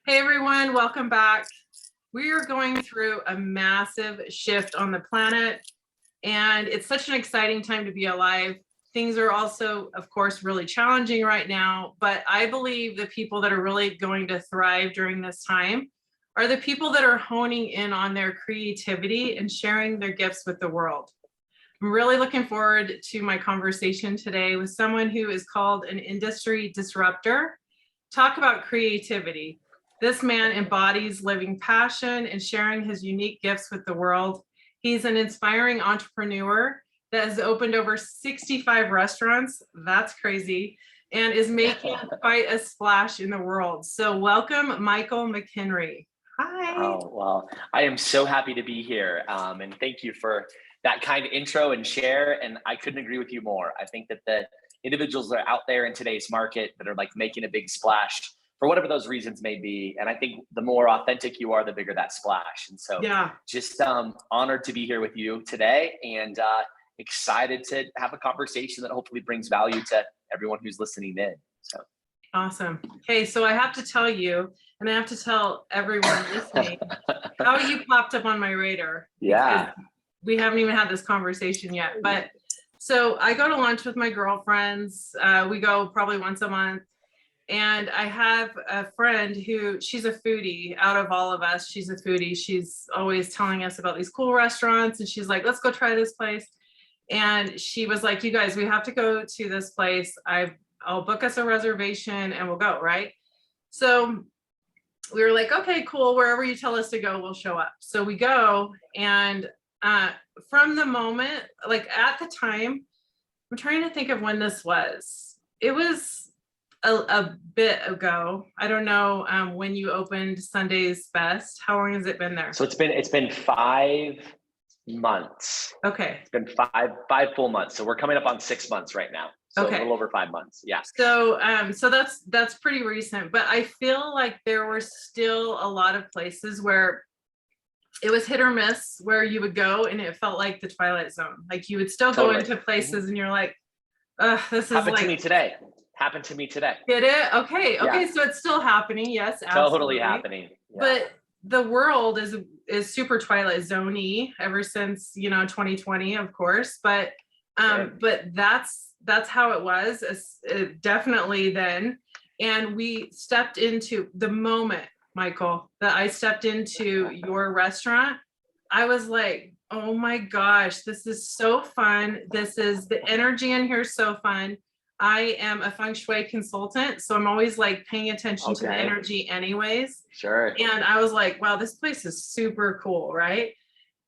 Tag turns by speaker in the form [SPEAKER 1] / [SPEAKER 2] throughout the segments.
[SPEAKER 1] Hey everyone, welcome back. We are going through a massive shift on the planet, and it's such an exciting time to be alive. Things are also, of course, really challenging right now, but I believe the people that are really going to thrive during this time are the people that are honing in on their creativity and sharing their gifts with the world. I'm really looking forward to my conversation today with someone who is called an industry disruptor. Talk about creativity. This man embodies living passion and sharing his unique gifts with the world. He's an inspiring entrepreneur that has opened over 65 restaurants. That's crazy. And is making quite a splash in the world. So welcome, Michael McHenry. Hi.
[SPEAKER 2] Oh, well, I am so happy to be here. And thank you for that kind intro and share. And I couldn't agree with you more. I think that the individuals that are out there in today's market that are like making a big splash for whatever those reasons may be. And I think the more authentic you are, the bigger that splash. And so just honored to be here with you today and excited to have a conversation that hopefully brings value to everyone who's listening in. So
[SPEAKER 1] awesome. Okay, so I have to tell you, and I have to tell everyone listening, how you popped up on my radar.
[SPEAKER 2] Yeah.
[SPEAKER 1] We haven't even had this conversation yet, but so I go to lunch with my girlfriends. We go probably once a month. And I have a friend who, she's a foodie. Out of all of us, she's a foodie. She's always telling us about these cool restaurants. And she's like, let's go try this place. And she was like, you guys, we have to go to this place. I'll book us a reservation and we'll go, right? So we were like, okay, cool. Wherever you tell us to go, we'll show up. So we go, and from the moment, like at the time, I'm trying to think of when this was. It was a bit ago. I don't know when you opened Sunday's Best. How long has it been there?
[SPEAKER 2] So it's been 5 months.
[SPEAKER 1] Okay.
[SPEAKER 2] It's been five full months. So we're coming up on 6 months right now. So
[SPEAKER 1] okay.
[SPEAKER 2] A little over 5 months. Yeah.
[SPEAKER 1] So that's pretty recent, but I feel like there were still a lot of places where it was hit or miss, where you would go and it felt like the Twilight Zone. Like you would still go into places and you're like, this is
[SPEAKER 2] happened to me today. Happened to me today.
[SPEAKER 1] Did it? Okay. Okay. Yeah. So it's still happening. Yes. Absolutely.
[SPEAKER 2] Totally happening. Yeah.
[SPEAKER 1] But the world is super Twilight Zone-y ever since, 2020, of course. But that's how it was definitely then. And we stepped into the moment, Michael, that I stepped into your restaurant. I was like, oh my gosh, this is so fun. The energy in here is so fun. I am a feng shui consultant, so I'm always like paying attention to the energy anyways.
[SPEAKER 2] Sure.
[SPEAKER 1] And I was like, wow, this place is super cool, right?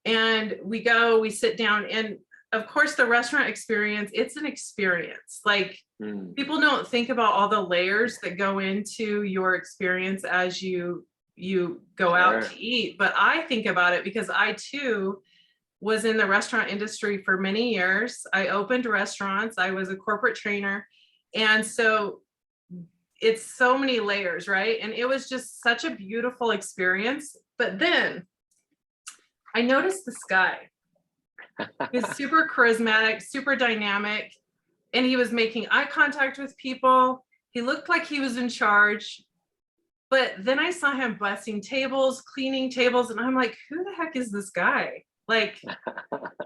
[SPEAKER 1] And we go, we sit down, and of course the restaurant experience, it's an experience. Like people don't think about all the layers that go into your experience as you go out to eat, but I think about it because I too was in the restaurant industry for many years. I opened restaurants. I was a corporate trainer. And so it's so many layers, right? And it was just such a beautiful experience. But then I noticed this guy. He was super charismatic, super dynamic, and he was making eye contact with people. He looked like he was in charge. But then I saw him busting tables, cleaning tables, and I'm like, who the heck is this guy? Like,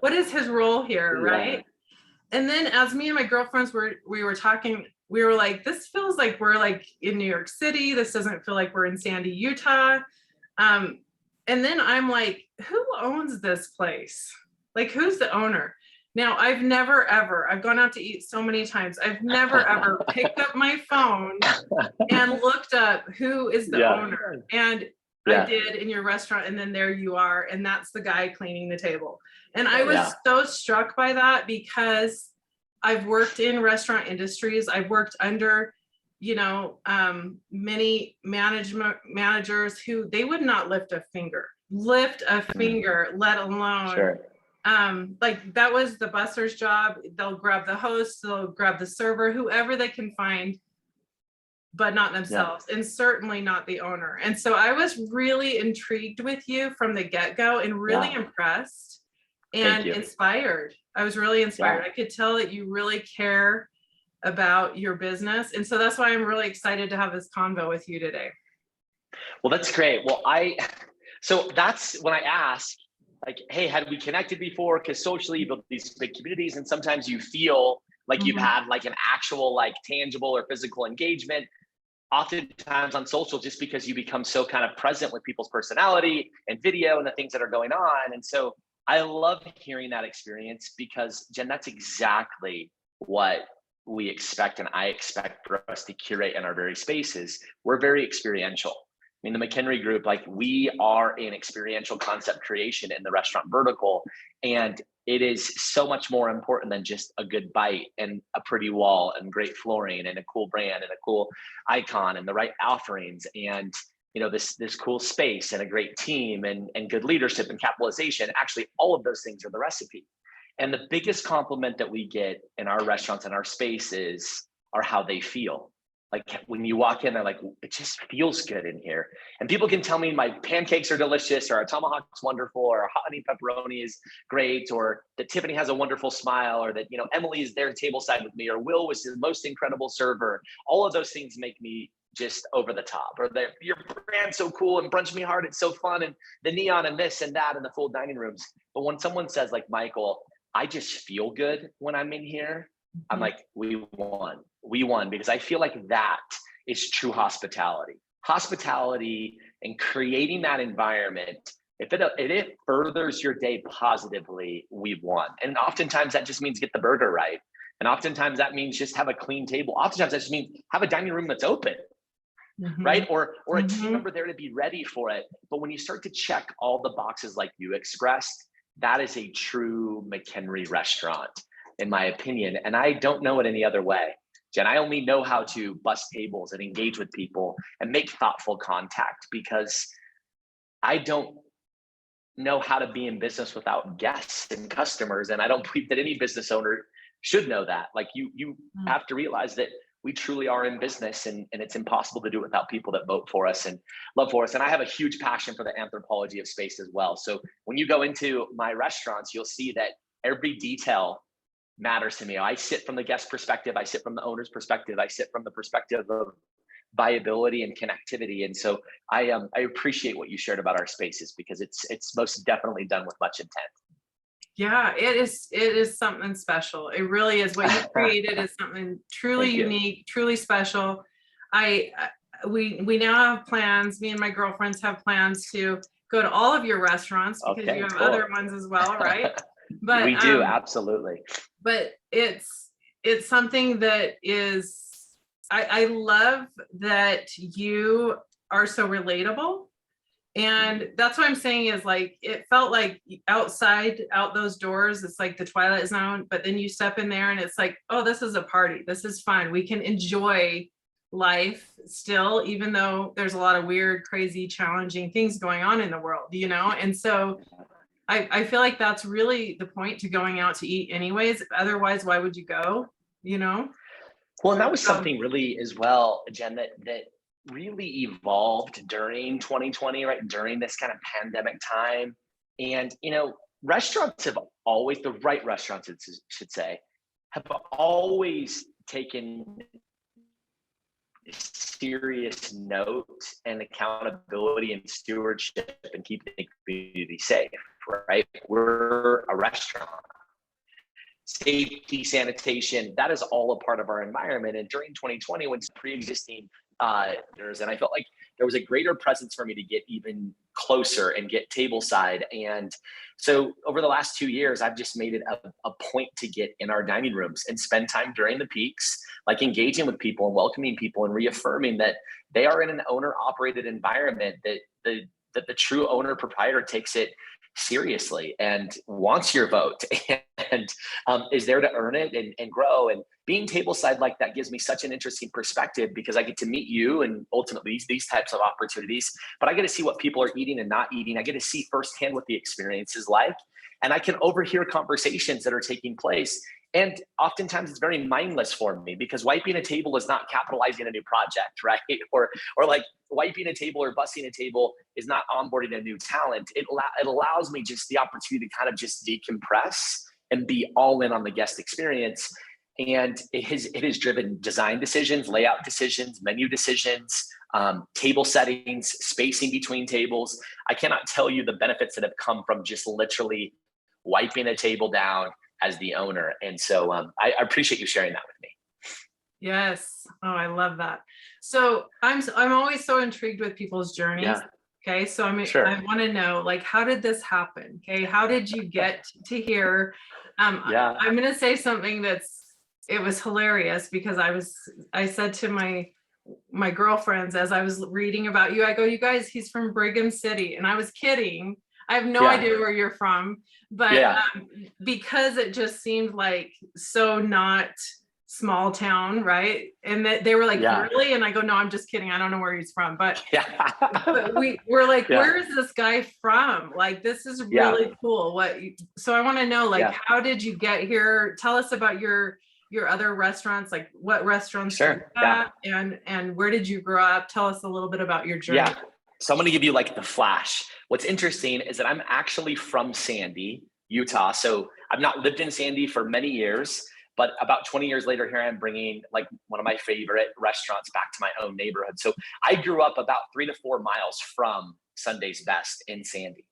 [SPEAKER 1] what is his role here, right? And then as me and my girlfriends we were talking, we were like, this feels like we're like in New York City. This doesn't feel like we're in Sandy, Utah. And then I'm like, who owns this place? Like, who's the owner? Now, I've gone out to eat so many times. I've never ever picked up my phone and looked up who is the owner. And I did in your restaurant, and then there you are, and that's the guy cleaning the table. And I was so struck by that because I've worked in restaurant industries. I've worked under, many managers who they would not lift a finger, let alone like that was the busser's job. They'll grab the host, they'll grab the server, whoever they can find, but not themselves, and certainly not the owner. And so I was really intrigued with you from the get-go and really impressed and inspired. I was really inspired. I could tell that you really care about your business. And so that's why I'm really excited to have this convo with you today.
[SPEAKER 2] Well, that's great. Well, so that's when I ask, like, hey, had we connected before? Because socially you build these big communities, and sometimes you feel like you've
[SPEAKER 1] Mhm.
[SPEAKER 2] had like an actual, like tangible or physical engagement. Oftentimes on social, just because you become so kind of present with people's personality and video and the things that are going on. And so I love hearing that experience because, Jen, that's exactly what we expect and I expect for us to curate in our very spaces. We're very experiential. I mean, the McHenry group, like we are in experiential concept creation in the restaurant vertical. And it is so much more important than just a good bite and a pretty wall and great flooring and a cool brand and a cool icon and the right offerings and this cool space and a great team and good leadership and capitalization. Actually, all of those things are the recipe. And the biggest compliment that we get in our restaurants and our spaces are how they feel. Like when you walk in, they're like, it just feels good in here. And people can tell me my pancakes are delicious, or our tomahawk's wonderful, or our honey pepperoni is great, or that Tiffany has a wonderful smile, or that Emily is there tableside with me, or Will was the most incredible server. All of those things make me just over the top. Or that your brand's so cool and Brunch Me Hard, it's so fun, and the neon and this and that and the full dining rooms. But when someone says like, Michael, I just feel good when I'm in here, I'm like, we won, because I feel like that is true hospitality. Hospitality and creating that environment, if it furthers your day positively, we've won. And oftentimes that just means get the burger right. And oftentimes that means just have a clean table. Oftentimes that just means have a dining room that's open, right? Or a team member there to be ready for it. But when you start to check all the boxes like you expressed, that is a true McHenry restaurant, in my opinion. And I don't know it any other way. Jen, I only know how to bust tables and engage with people and make thoughtful contact because I don't know how to be in business without guests and customers. And I don't believe that any business owner should know that. Like you have to realize that we truly are in business, and it's impossible to do it without people that vote for us and love for us. And I have a huge passion for the anthropology of space as well. So when you go into my restaurants, you'll see that every detail matters to me. I sit from the guest perspective, I sit from the owner's perspective, I sit from the perspective of viability and connectivity. And so I appreciate what you shared about our spaces because it's most definitely done with much intent.
[SPEAKER 1] Yeah, it is something special. It really is. What you created is something truly unique, truly special. We now have plans, me and my girlfriends have plans to go to all of your restaurants because you have other ones as well, right?
[SPEAKER 2] But we do, absolutely.
[SPEAKER 1] But it's something that is, I love that you are so relatable. And that's what I'm saying is like, it felt like out those doors, it's like the Twilight Zone, but then you step in there and it's like, oh, this is a party. This is fun. We can enjoy life still, even though there's a lot of weird, crazy, challenging things going on in the world, And so I feel like that's really the point to going out to eat anyways. Otherwise, why would you go,
[SPEAKER 2] Well, and that was something really as well, Jen, that really evolved during 2020, right? During this kind of pandemic time. And, restaurants have always, the right restaurants, it should say, have always taken serious note and accountability and stewardship and keeping the community safe, right? We're a restaurant. Safety, sanitation, that is all a part of our environment. And during 2020, when pre-existing and I felt like there was a greater presence for me to get even closer and get table side. And so over the last 2 years, I've just made it a point to get in our dining rooms and spend time during the peaks, like engaging with people and welcoming people and reaffirming that they are in an owner operated environment, that the true owner proprietor takes it seriously and wants your vote and is there to earn it and grow. And being tableside like that gives me such an interesting perspective because I get to meet you and ultimately these types of opportunities, but I get to see what people are eating and not eating. I get to see firsthand what the experience is like, and I can overhear conversations that are taking place. And oftentimes it's very mindless for me because wiping a table is not capitalizing a new project, right? Or like wiping a table or bussing a table is not onboarding a new talent. It allows me just the opportunity to kind of just decompress and be all in on the guest experience. And it has driven design decisions, layout decisions, menu decisions, table settings, spacing between tables. I cannot tell you the benefits that have come from just literally wiping a table down as the owner. And so I appreciate you sharing that with me.
[SPEAKER 1] Yes. Oh, I love that. So I'm always so intrigued with people's journeys.
[SPEAKER 2] Yeah.
[SPEAKER 1] Okay. So I want to know, like, how did this happen? Okay. How did you get to here? I'm going to say something it was hilarious because I said to my girlfriends as I was reading about you, I go, you guys, he's from Brigham City. And I was kidding. I have no idea where you're from, but because it just seemed like so not small town, right? And that they were like, really? And I go, no, I'm just kidding. I don't know where he's from, but we're like, where is this guy from? Like, this is really cool. So I want to know, like, how did you get here? Tell us about your other restaurants, like what restaurants and where did you grow up? Tell us a little bit about your journey.
[SPEAKER 2] So I'm going to give you like the flash. What's interesting is that I'm actually from Sandy, Utah. So I've not lived in Sandy for many years, but about 20 years later, here I am bringing like one of my favorite restaurants back to my own neighborhood. So I grew up about 3 to 4 miles from Sunday's Best in Sandy.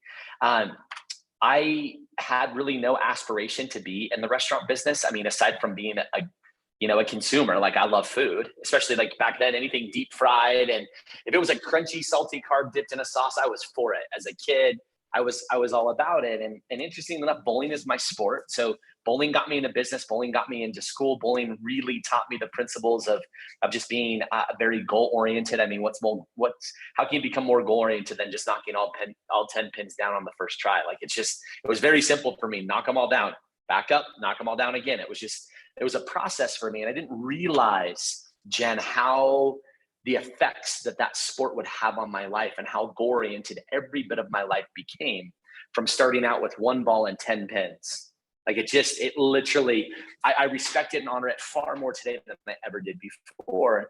[SPEAKER 2] I had really no aspiration to be in the restaurant business. I mean, aside from being a consumer, like I love food, especially like back then, anything deep fried. And if it was a crunchy, salty carb dipped in a sauce, I was for it. As a kid, I was all about it. And interesting enough, bowling is my sport. So bowling got me into business. Bowling got me into school. Bowling really taught me the principles of just being very goal oriented. I mean, how can you become more goal oriented than just knocking all 10 pins down on the first try? Like it was very simple for me. Knock them all down, back up, knock them all down again. It was a process for me. And I didn't realize, Jen, how the effects that sport would have on my life and how goal oriented every bit of my life became from starting out with 1 ball and 10 pins. Like it literally, I respect it and honor it far more today than I ever did before.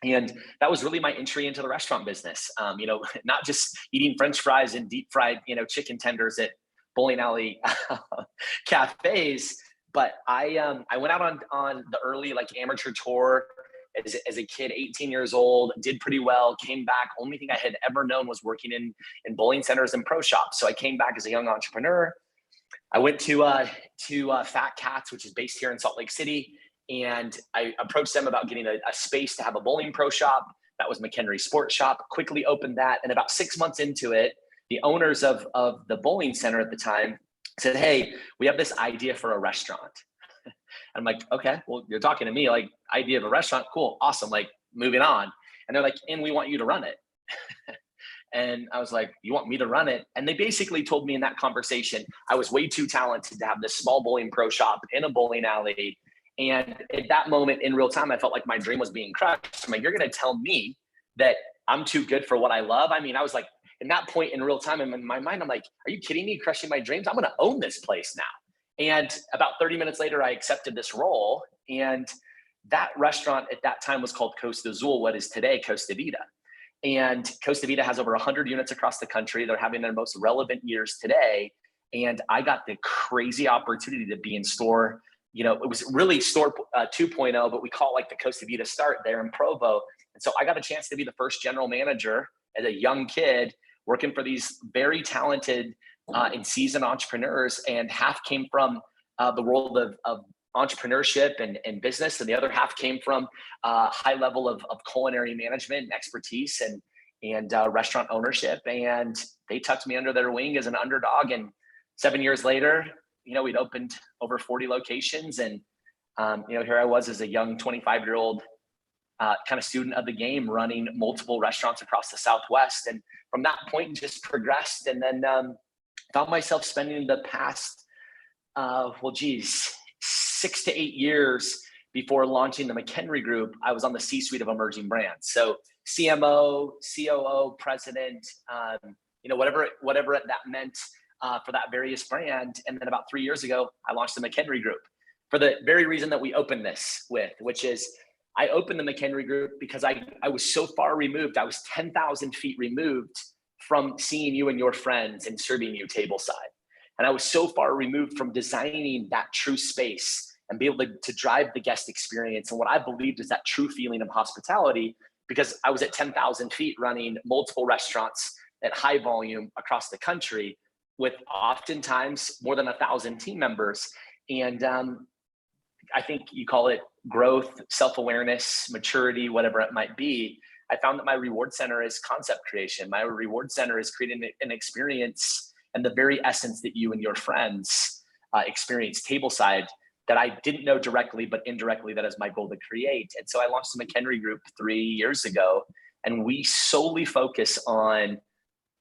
[SPEAKER 2] And that was really my entry into the restaurant business. Not just eating French fries and deep fried, chicken tenders at bowling alley cafes, but I went out on the early like amateur tour as a kid, 18 years old, did pretty well, came back. Only thing I had ever known was working in bowling centers and pro shops. So I came back as a young entrepreneur. I went to Fat Cats, which is based here in Salt Lake City. And I approached them about getting a space to have a bowling pro shop. That was McHenry Sports Shop, quickly opened that. And about 6 months into it, the owners of the bowling center at the time said, hey, we have this idea for a restaurant. I'm like, okay, well, you're talking to me, like, idea of a restaurant, cool, awesome, like, moving on. And they're like, and we want you to run it. And I was like, you want me to run it? And they basically told me in that conversation, I was way too talented to have this small bowling pro shop in a bowling alley. And at that moment in real time, I felt like my dream was being crushed. I'm like, you're going to tell me that I'm too good for what I love? I mean, I was like, in that point in real time, in my mind, I'm like, are you kidding me? Crushing my dreams? I'm going to own this place now. And about 30 minutes later, I accepted this role. And that restaurant at that time was called Costa Azul, what is today Costa Vida. And Costa Vida has over 100 units across the country. They're having their most relevant years today. And I got the crazy opportunity to be in store. It was really store 2.0, but we call it like the Costa Vida start there in Provo. And so I got a chance to be the first general manager as a young kid working for these very talented and seasoned entrepreneurs. And half came from the world of entrepreneurship and business. And the other half came from high level of culinary management and expertise and restaurant ownership. And they tucked me under their wing as an underdog. And 7 years later, we'd opened over 40 locations. And, here I was as a young 25-year-old kind of student of the game, running multiple restaurants across the Southwest. And from that point, just progressed. And then found myself spending the past, 6 to 8 years before launching the McHenry Group. I was on the C-suite of emerging brands. So CMO, COO, president, whatever that meant for that various brand. And then about 3 years ago, I launched the McHenry Group for the very reason that we opened this with, which is I opened the McHenry Group because I was so far removed. I was 10,000 feet removed from seeing you and your friends and serving you tableside. And I was so far removed from designing that true space and be able to drive the guest experience and what I believed is that true feeling of hospitality because I was at 10,000 feet running multiple restaurants at high volume across the country with oftentimes more than 1,000 team members. And I think you call it growth, self-awareness, maturity, whatever it might be. I found that my reward center is concept creation. My reward center is creating an experience and the very essence that you and your friends experience tableside that I didn't know directly, but indirectly that is my goal to create. And so I launched the McHenry Group 3 years ago, and we solely focus on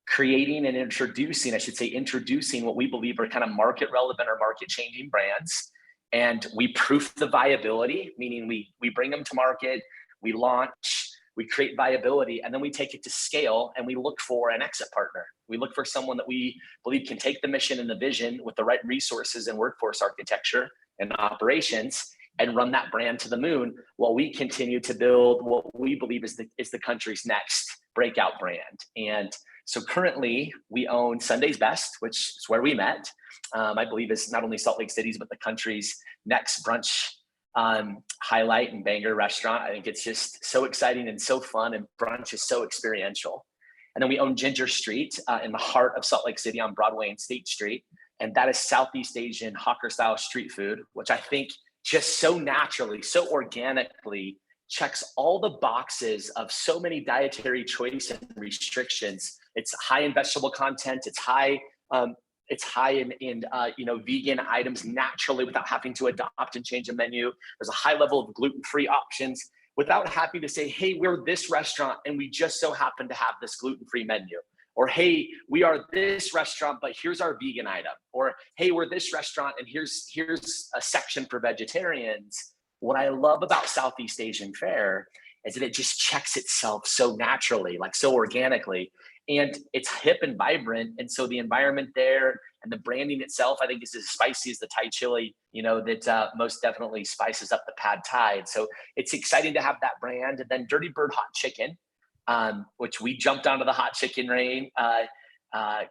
[SPEAKER 2] creating and introducing what we believe are kind of market relevant or market changing brands. And we proof the viability, meaning we bring them to market, we launch, we create viability, and then we take it to scale and we look for an exit partner. We look for someone that we believe can take the mission and the vision with the right resources and workforce architecture and operations and run that brand to the moon while we continue to build what we believe is the country's next breakout brand. And so currently we own Sunday's Best, which is where we met. I believe is not only Salt Lake City's, but the country's next brunch highlight and banger restaurant. I think it's just so exciting and so fun, and brunch is so experiential. And then we own Ginger Street in the heart of Salt Lake City on Broadway and State Street. And that is Southeast Asian hawker style street food, which I think just so naturally, so organically checks all the boxes of so many dietary choice and restrictions. It's high in vegetable content. It's high in vegan items naturally without having to adopt and change a menu. There's a high level of gluten-free options without having to say, hey, we're this restaurant and we just so happen to have this gluten-free menu. Or, hey, we are this restaurant, but here's our vegan item. Or, hey, we're this restaurant and here's a section for vegetarians. What I love about Southeast Asian fare is that it just checks itself so naturally, like so organically. And it's hip and vibrant. And so the environment there and the branding itself, I think, is as spicy as the Thai chili, that most definitely spices up the pad Thai. And so it's exciting to have that brand. And then Dirty Bird Hot Chicken, which we jumped onto the hot chicken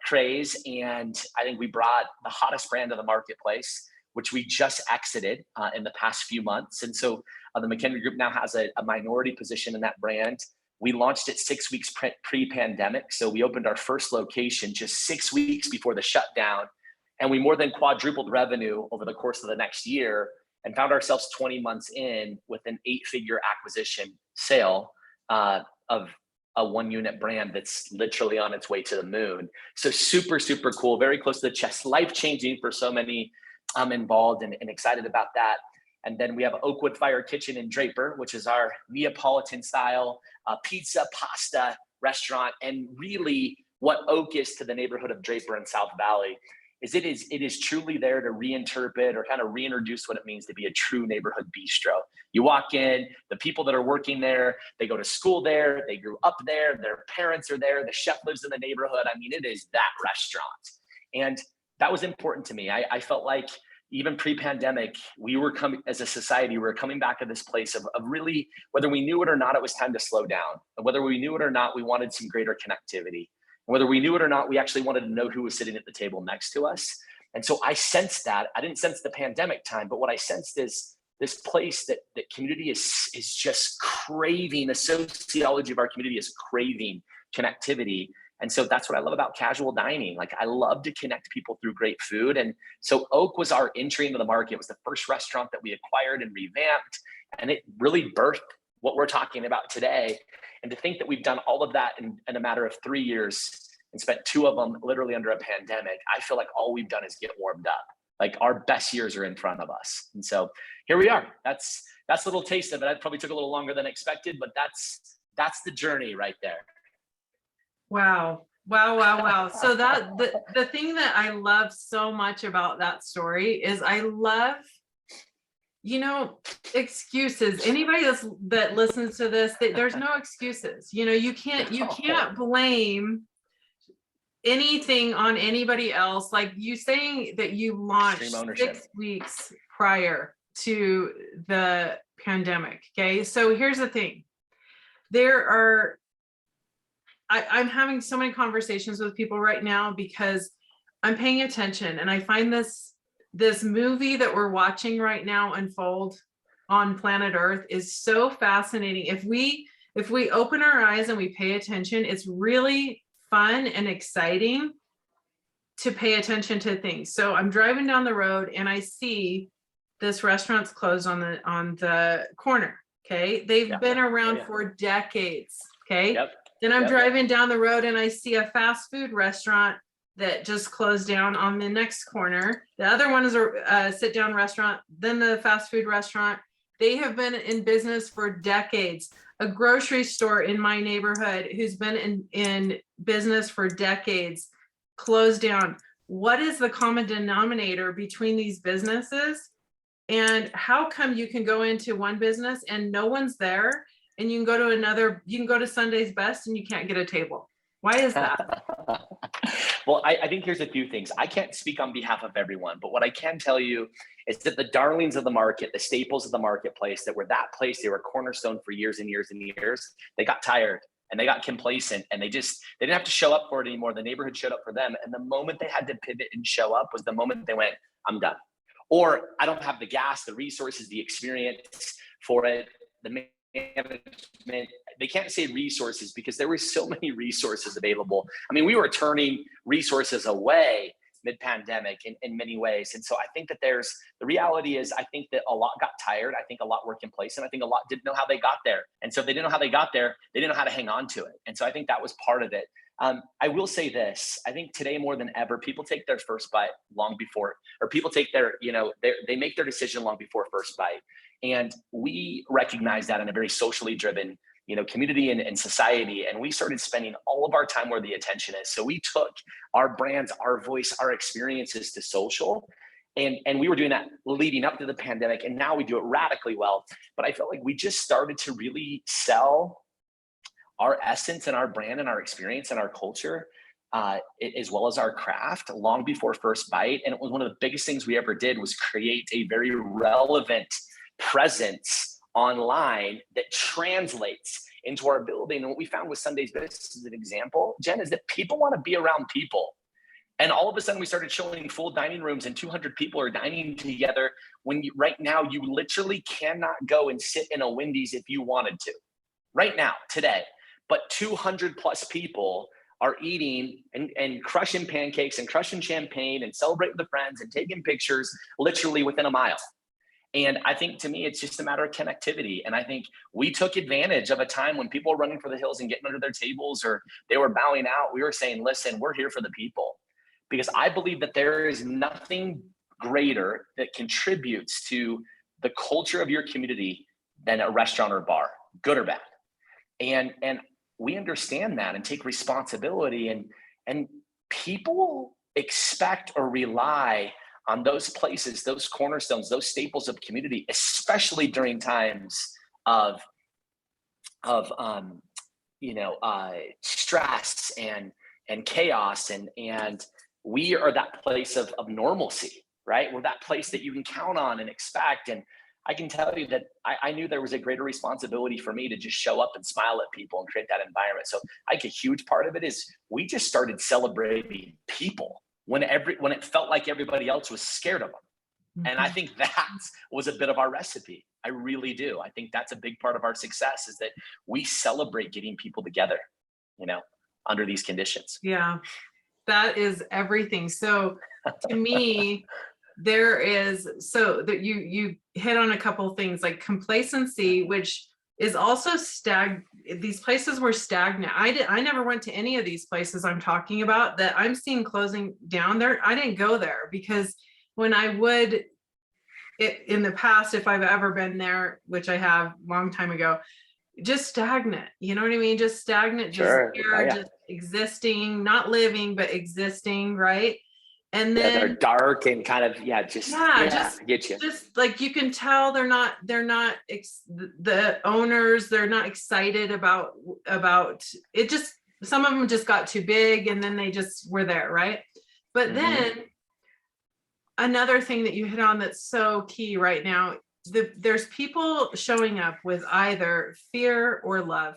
[SPEAKER 2] craze. And I think we brought the hottest brand to the marketplace, which we just exited in the past few months. And so the McHenry Group now has a minority position in that brand. We launched it 6 weeks pre-pandemic. So we opened our first location just 6 weeks before the shutdown. And we more than quadrupled revenue over the course of the next year and found ourselves 20 months in with an 8-figure acquisition sale of a 1-unit brand that's literally on its way to the moon. So super, super cool, very close to the chest, life-changing for so many involved and excited about that. And then we have Oakwood Fire Kitchen in Draper, which is our Neapolitan style pizza, pasta restaurant. And really what Oak is to the neighborhood of Draper and South Valley is it is truly there to reinterpret or kind of reintroduce what it means to be a true neighborhood bistro. You walk in, the people that are working there, they go to school there, they grew up there, their parents are there, the chef lives in the neighborhood. I mean, it is that restaurant. And that was important to me. I felt like even pre-pandemic, we were coming as a society, we were coming back to this place of really, whether we knew it or not, it was time to slow down. And whether we knew it or not, we wanted some greater connectivity. And whether we knew it or not, we actually wanted to know who was sitting at the table next to us. And so I sensed that. I didn't sense the pandemic time, but what I sensed is this place that community is just craving, the sociology of our community is craving connectivity. And so that's what I love about casual dining. Like, I love to connect people through great food. And so Oak was our entry into the market. It was the first restaurant that we acquired and revamped. And it really birthed what we're talking about today. And to think that we've done all of that in a matter of 3 years and spent 2 of them literally under a pandemic, I feel like all we've done is get warmed up. Like, our best years are in front of us. And so here we are. That's a little taste of it. It probably took a little longer than expected, but that's the journey right there.
[SPEAKER 1] Wow. So that the thing that I love so much about that story is I love, excuses. Anybody that listens to this, there's no excuses. You can't blame anything on anybody else. Like you saying that you launched 6 weeks prior to the pandemic. Okay. So here's the thing. I'm having so many conversations with people right now because I'm paying attention, and I find this movie that we're watching right now unfold on planet Earth is so fascinating. If we if we open our eyes and we pay attention, it's really fun and exciting to pay attention to things. So I'm driving down the road and I see this restaurant's closed on the corner. Okay. They've been around for decades. Okay. Then I'm driving down the road and I see a fast food restaurant that just closed down on the next corner. The other one is a sit down restaurant, then the fast food restaurant. They have been in business for decades. A grocery store in my neighborhood who's been in business for decades closed down. What is the common denominator between these businesses? And how come you can go into one business and no one's there, and you can go to another, you can go to Sunday's Best and you can't get a table? Why is that?
[SPEAKER 2] Well, I think here's a few things. I can't speak on behalf of everyone, but what I can tell you is that the darlings of the market, the staples of the marketplace that were that place, they were cornerstone for years and years and years. They got tired and they got complacent and they didn't have to show up for it anymore. The neighborhood showed up for them. And the moment they had to pivot and show up was the moment they went, I'm done. Or I don't have the gas, the resources, the experience for it, the management. They can't say resources because there were so many resources available. I mean, we were turning resources away mid-pandemic in many ways. And so I think that the reality is, I think that a lot got tired. I think a lot were complacent. I think a lot didn't know how they got there. And so if they didn't know how they got there, they didn't know how to hang on to it. And so I think that was part of it. I will say this, I think today more than ever, people take their first bite long before, or people take they make their decision long before first bite. And we recognize that in a very socially driven, community and society. And we started spending all of our time where the attention is. So we took our brands, our voice, our experiences to social. And we were doing that leading up to the pandemic. And now we do it radically well. But I felt like we just started to really sell our essence and our brand and our experience and our culture, as well as our craft long before first bite. And it was one of the biggest things we ever did was create a very relevant presence online that translates into our building. And what we found with Sunday's Best as an example, Jen, is that people want to be around people. And all of a sudden we started showing full dining rooms and 200 people are dining together when right now you literally cannot go and sit in a Wendy's if you wanted to. Right now, today. But 200 plus people are eating and crushing pancakes and crushing champagne and celebrating with friends and taking pictures literally within a mile. And I think to me, it's just a matter of connectivity. And I think we took advantage of a time when people were running for the hills and getting under their tables or they were bowing out. We were saying, listen, we're here for the people. Because I believe that there is nothing greater that contributes to the culture of your community than a restaurant or bar, good or bad. And we understand that and take responsibility, and people expect or rely on those places, those cornerstones, those staples of community, especially during times of stress and chaos, and we are that place of normalcy, right? We're that place that you can count on and expect. And I can tell you that I knew there was a greater responsibility for me to just show up and smile at people and create that environment. So I think a huge part of it is we just started celebrating people when it felt like everybody else was scared of them. Mm-hmm. And I think that was a bit of our recipe. I really do. I think that's a big part of our success is that we celebrate getting people together, under these conditions.
[SPEAKER 1] Yeah, that is everything. So to me, there is, so that you hit on a couple of things like complacency, which is also these places were stagnant. I never went to any of these places I'm talking about that I'm seeing closing down there. I didn't go there because when I would in the past, if I've ever been there, which I have a long time ago, just stagnant, you know what I mean? Just stagnant,
[SPEAKER 2] Sure.
[SPEAKER 1] just here, just existing, not living, but existing, right? And then
[SPEAKER 2] they're dark and kind of, just I get you.
[SPEAKER 1] Just like you can tell the owners, they're not excited about it. Just some of them just got too big and then they just were there, right? But then another thing that you hit on that's so key right now, there's people showing up with either fear or love.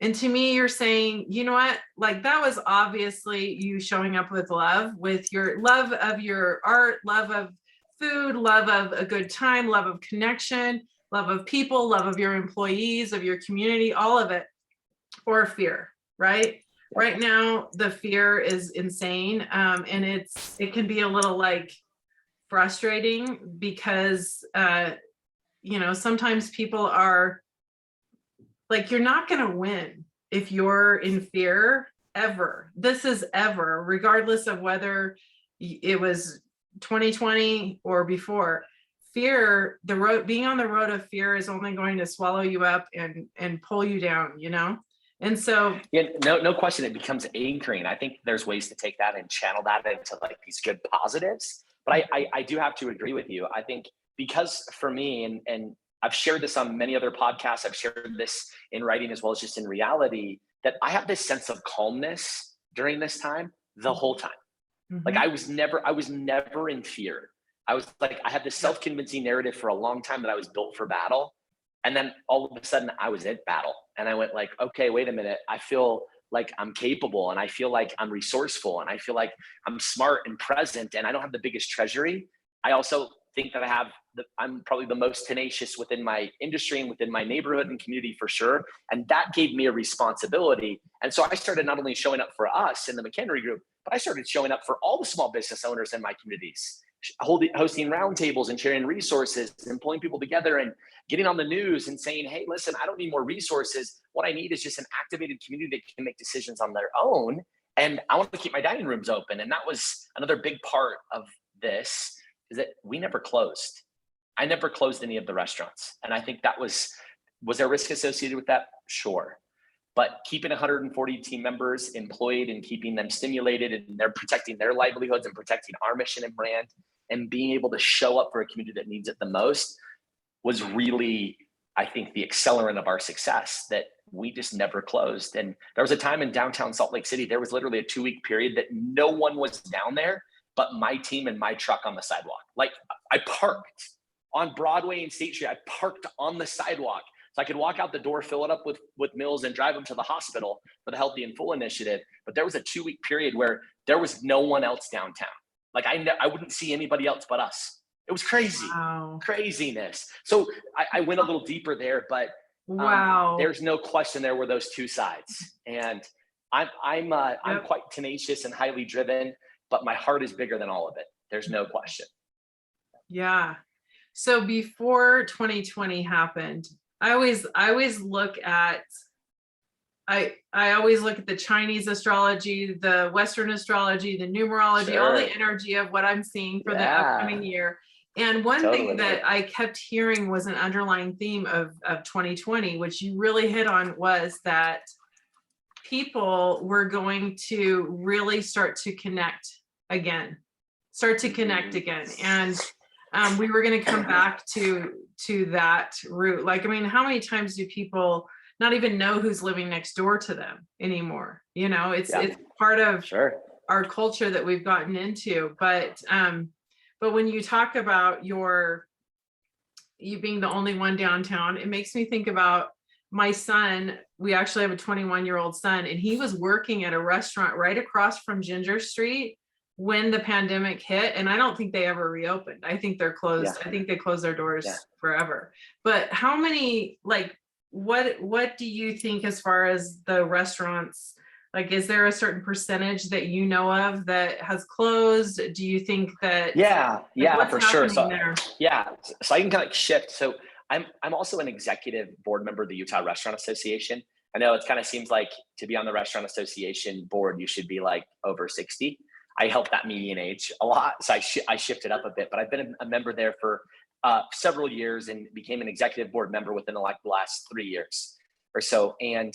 [SPEAKER 1] And to me, you're saying, you know what, like that was obviously you showing up with love, with your love of your art, love of food, love of a good time, love of connection, love of people, love of your employees, of your community, all of it, or fear, right? Right now, the fear is insane. And it can be a little like frustrating because, sometimes people are like, you're not going to win if you're in fear ever. This is ever, regardless of whether it was 2020 or before. Fear, being on the road of fear is only going to swallow you up and pull you down, And so,
[SPEAKER 2] no question, it becomes anchoring. I think there's ways to take that and channel that into like these good positives. But I do have to agree with you. I think because for me, and I've shared this on many other podcasts, I've shared this in writing as well as just in reality, that I have this sense of calmness during this time the whole time. Like I was never in fear. I was like, I had this self-convincing narrative for a long time that I was built for battle. And then all of a sudden I was at battle and I went like, okay, wait a minute. I feel like I'm capable and I feel like I'm resourceful and I feel like I'm smart and present and I don't have the biggest treasury. I also think that I'm probably the most tenacious within my industry and within my neighborhood and community for sure. And that gave me a responsibility. And so I started not only showing up for us in the McHenry group, but I started showing up for all the small business owners in my communities, hosting roundtables and sharing resources and pulling people together and getting on the news and saying, hey, listen, I don't need more resources. What I need is just an activated community that can make decisions on their own. And I want to keep my dining rooms open. And that was another big part of this, is that we never closed. I never closed any of the restaurants. And I think that was there risk associated with that? Sure. But keeping 140 team members employed and keeping them stimulated and they're protecting their livelihoods and protecting our mission and brand and being able to show up for a community that needs it the most was really, I think, the accelerant of our success, that we just never closed. And there was a time in downtown Salt Lake City, there was literally a 2-week period that no one was down there but my team and my truck on the sidewalk. Like I parked on Broadway and State Street. I parked on the sidewalk so I could walk out the door, fill it up with meals and drive them to the hospital for the Healthy and Full initiative. But there was a 2-week period where there was no one else downtown. Like I wouldn't see anybody else but us. It was crazy, craziness. So I went a little deeper there, but there's no question there were those two sides. And I'm quite tenacious and highly driven, but my heart is bigger than all of it. There's no question.
[SPEAKER 1] Yeah. So before 2020 happened, I always look at the Chinese astrology, the Western astrology, the numerology, all the energy of what I'm seeing for the upcoming year. And one thing that I kept hearing was an underlying theme of 2020, which you really hit on, was that people were going to really start to connect again. And we were going to come back to that root. Like, I mean, how many times do people not even know who's living next door to them anymore? It's part of our culture that we've gotten into. But when you talk about you being the only one downtown, it makes me think about my son. We actually have a 21-year-old son, and he was working at a restaurant right across from Ginger Street when the pandemic hit, and I don't think they ever reopened. I think they're closed. I think they closed their doors forever. But how many, like, what do you think as far as the restaurants? Like, is there a certain percentage that you know of that has closed? Do you think that?
[SPEAKER 2] For sure. So I can kind of shift. So I'm also an executive board member of the Utah Restaurant Association. I know it kind of seems like to be on the Restaurant Association board, you should be like over 60. I helped that median age a lot. So I shifted up a bit, but I've been a member there for several years and became an executive board member within the last 3 years or so. And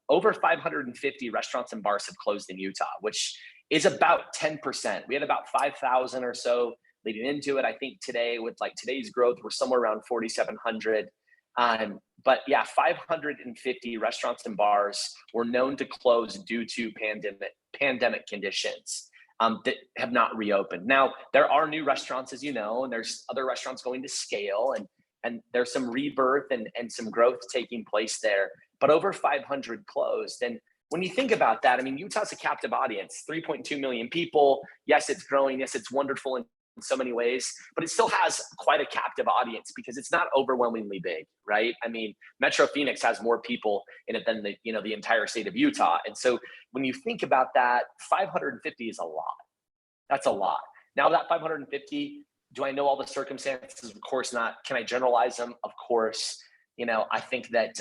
[SPEAKER 2] over 550 restaurants and bars have closed in Utah, which is about 10%. We had about 5,000 or so leading into it. I think today, with like today's growth, we're somewhere around 4,700. But 550 restaurants and bars were known to close due to pandemic conditions that have not reopened. Now, there are new restaurants, as you know, and there's other restaurants going to scale, and there's some rebirth and some growth taking place there. But over 500 closed. And when you think about that, I mean, Utah's a captive audience, 3.2 million people. Yes, it's growing. Yes, it's wonderful and so many ways, but it still has quite a captive audience because it's not overwhelmingly big, right? I mean, Metro Phoenix has more people in it than the entire state of Utah. And so when you think about that, 550 is a lot. That's a lot. Now that 550, do I know all the circumstances? Of course not. Can I generalize them? Of course. I think that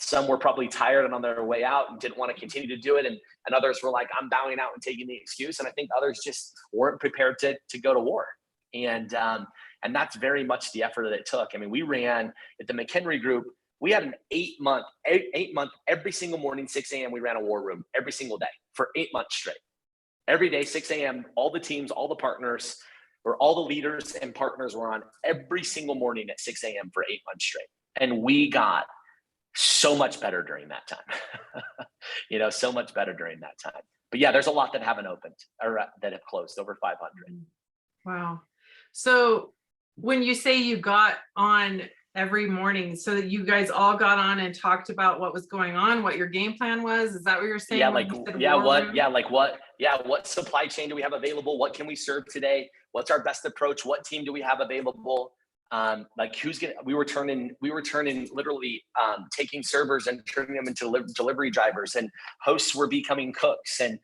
[SPEAKER 2] some were probably tired and on their way out and didn't want to continue to do it. And others were like, I'm bowing out and taking the excuse. And I think others just weren't prepared to go to war. And that's very much the effort that it took. I mean, we ran at the McHenry group. We had an 8 month, every single morning, 6 a.m. we ran a war room every single day for 8 months straight. Every day, 6 a.m., all the teams, all the partners, or all the leaders and partners were on every single morning at 6 a.m. for 8 months straight. And we got so much better during that time, so much better during that time. But yeah, there's a lot that haven't opened or that have closed, over 500.
[SPEAKER 1] Wow. So when you say you got on every morning, so that you guys all got on and talked about what was going on, what your game plan was, is that what you're saying?
[SPEAKER 2] What supply chain do we have available? What can we serve today? What's our best approach? What team do we have available? We were turning literally taking servers and turning them into delivery drivers, and hosts were becoming cooks, and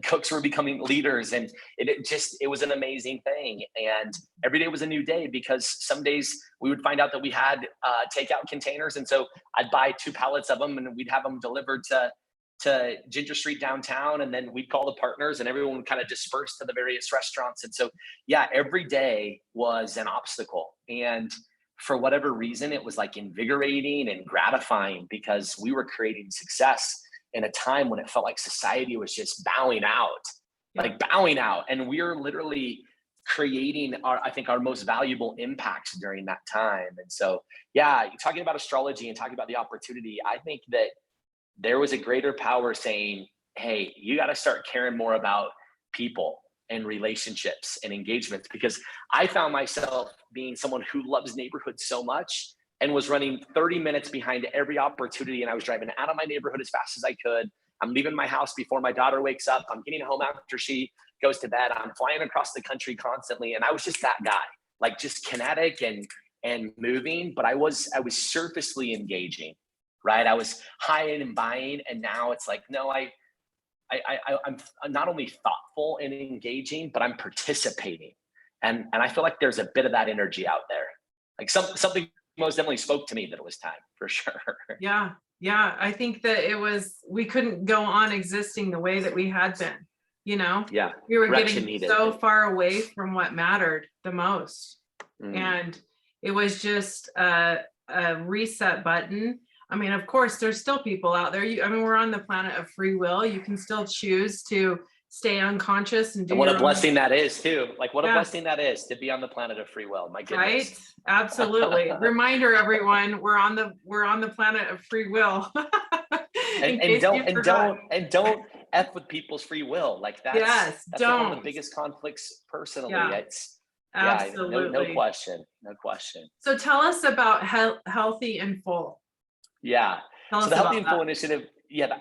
[SPEAKER 2] cooks were becoming leaders, and it was an amazing thing. And every day was a new day, because some days we would find out that we had takeout containers, and so I'd buy 2 pallets of them and we'd have them delivered to Ginger Street downtown, and then we'd call the partners and everyone would kind of disperse to the various restaurants. And so yeah, every day was an obstacle, and for whatever reason it was like invigorating and gratifying, because we were creating success in a time when it felt like society was just bowing out, and we are literally creating our most valuable impacts during that time. And so yeah, talking about astrology and talking about the opportunity, I think that there was a greater power saying, hey, you got to start caring more about people and relationships and engagements, because I found myself being someone who loves neighborhoods so much and was running 30 minutes behind every opportunity. And I was driving out of my neighborhood as fast as I could. I'm leaving my house before my daughter wakes up. I'm getting home after she goes to bed. I'm flying across the country constantly. And I was just that guy, like just kinetic and moving, but I was surfacely engaging. Right. I was high in and buying. And now it's like, no, I'm not only thoughtful and engaging, but I'm participating. And I feel like there's a bit of that energy out there. Like something most definitely spoke to me that it was time, for sure.
[SPEAKER 1] Yeah. Yeah. I think that we couldn't go on existing the way that we had been,
[SPEAKER 2] Yeah.
[SPEAKER 1] We were getting so far away from what mattered the most. And it was just a reset button. I mean, of course, there's still people out there. We're on the planet of free will. You can still choose to stay unconscious and do.
[SPEAKER 2] And what a blessing that is, too. Like, what a blessing that is to be on the planet of free will. My goodness.
[SPEAKER 1] Right? Absolutely. Reminder, everyone, we're on the planet of free will.
[SPEAKER 2] and don't F with people's free will. Like that's one of the biggest conflicts personally.
[SPEAKER 1] Yeah. Absolutely.
[SPEAKER 2] No question.
[SPEAKER 1] So tell us about Healthy and Full.
[SPEAKER 2] Yeah. So the Healthy and Full initiative,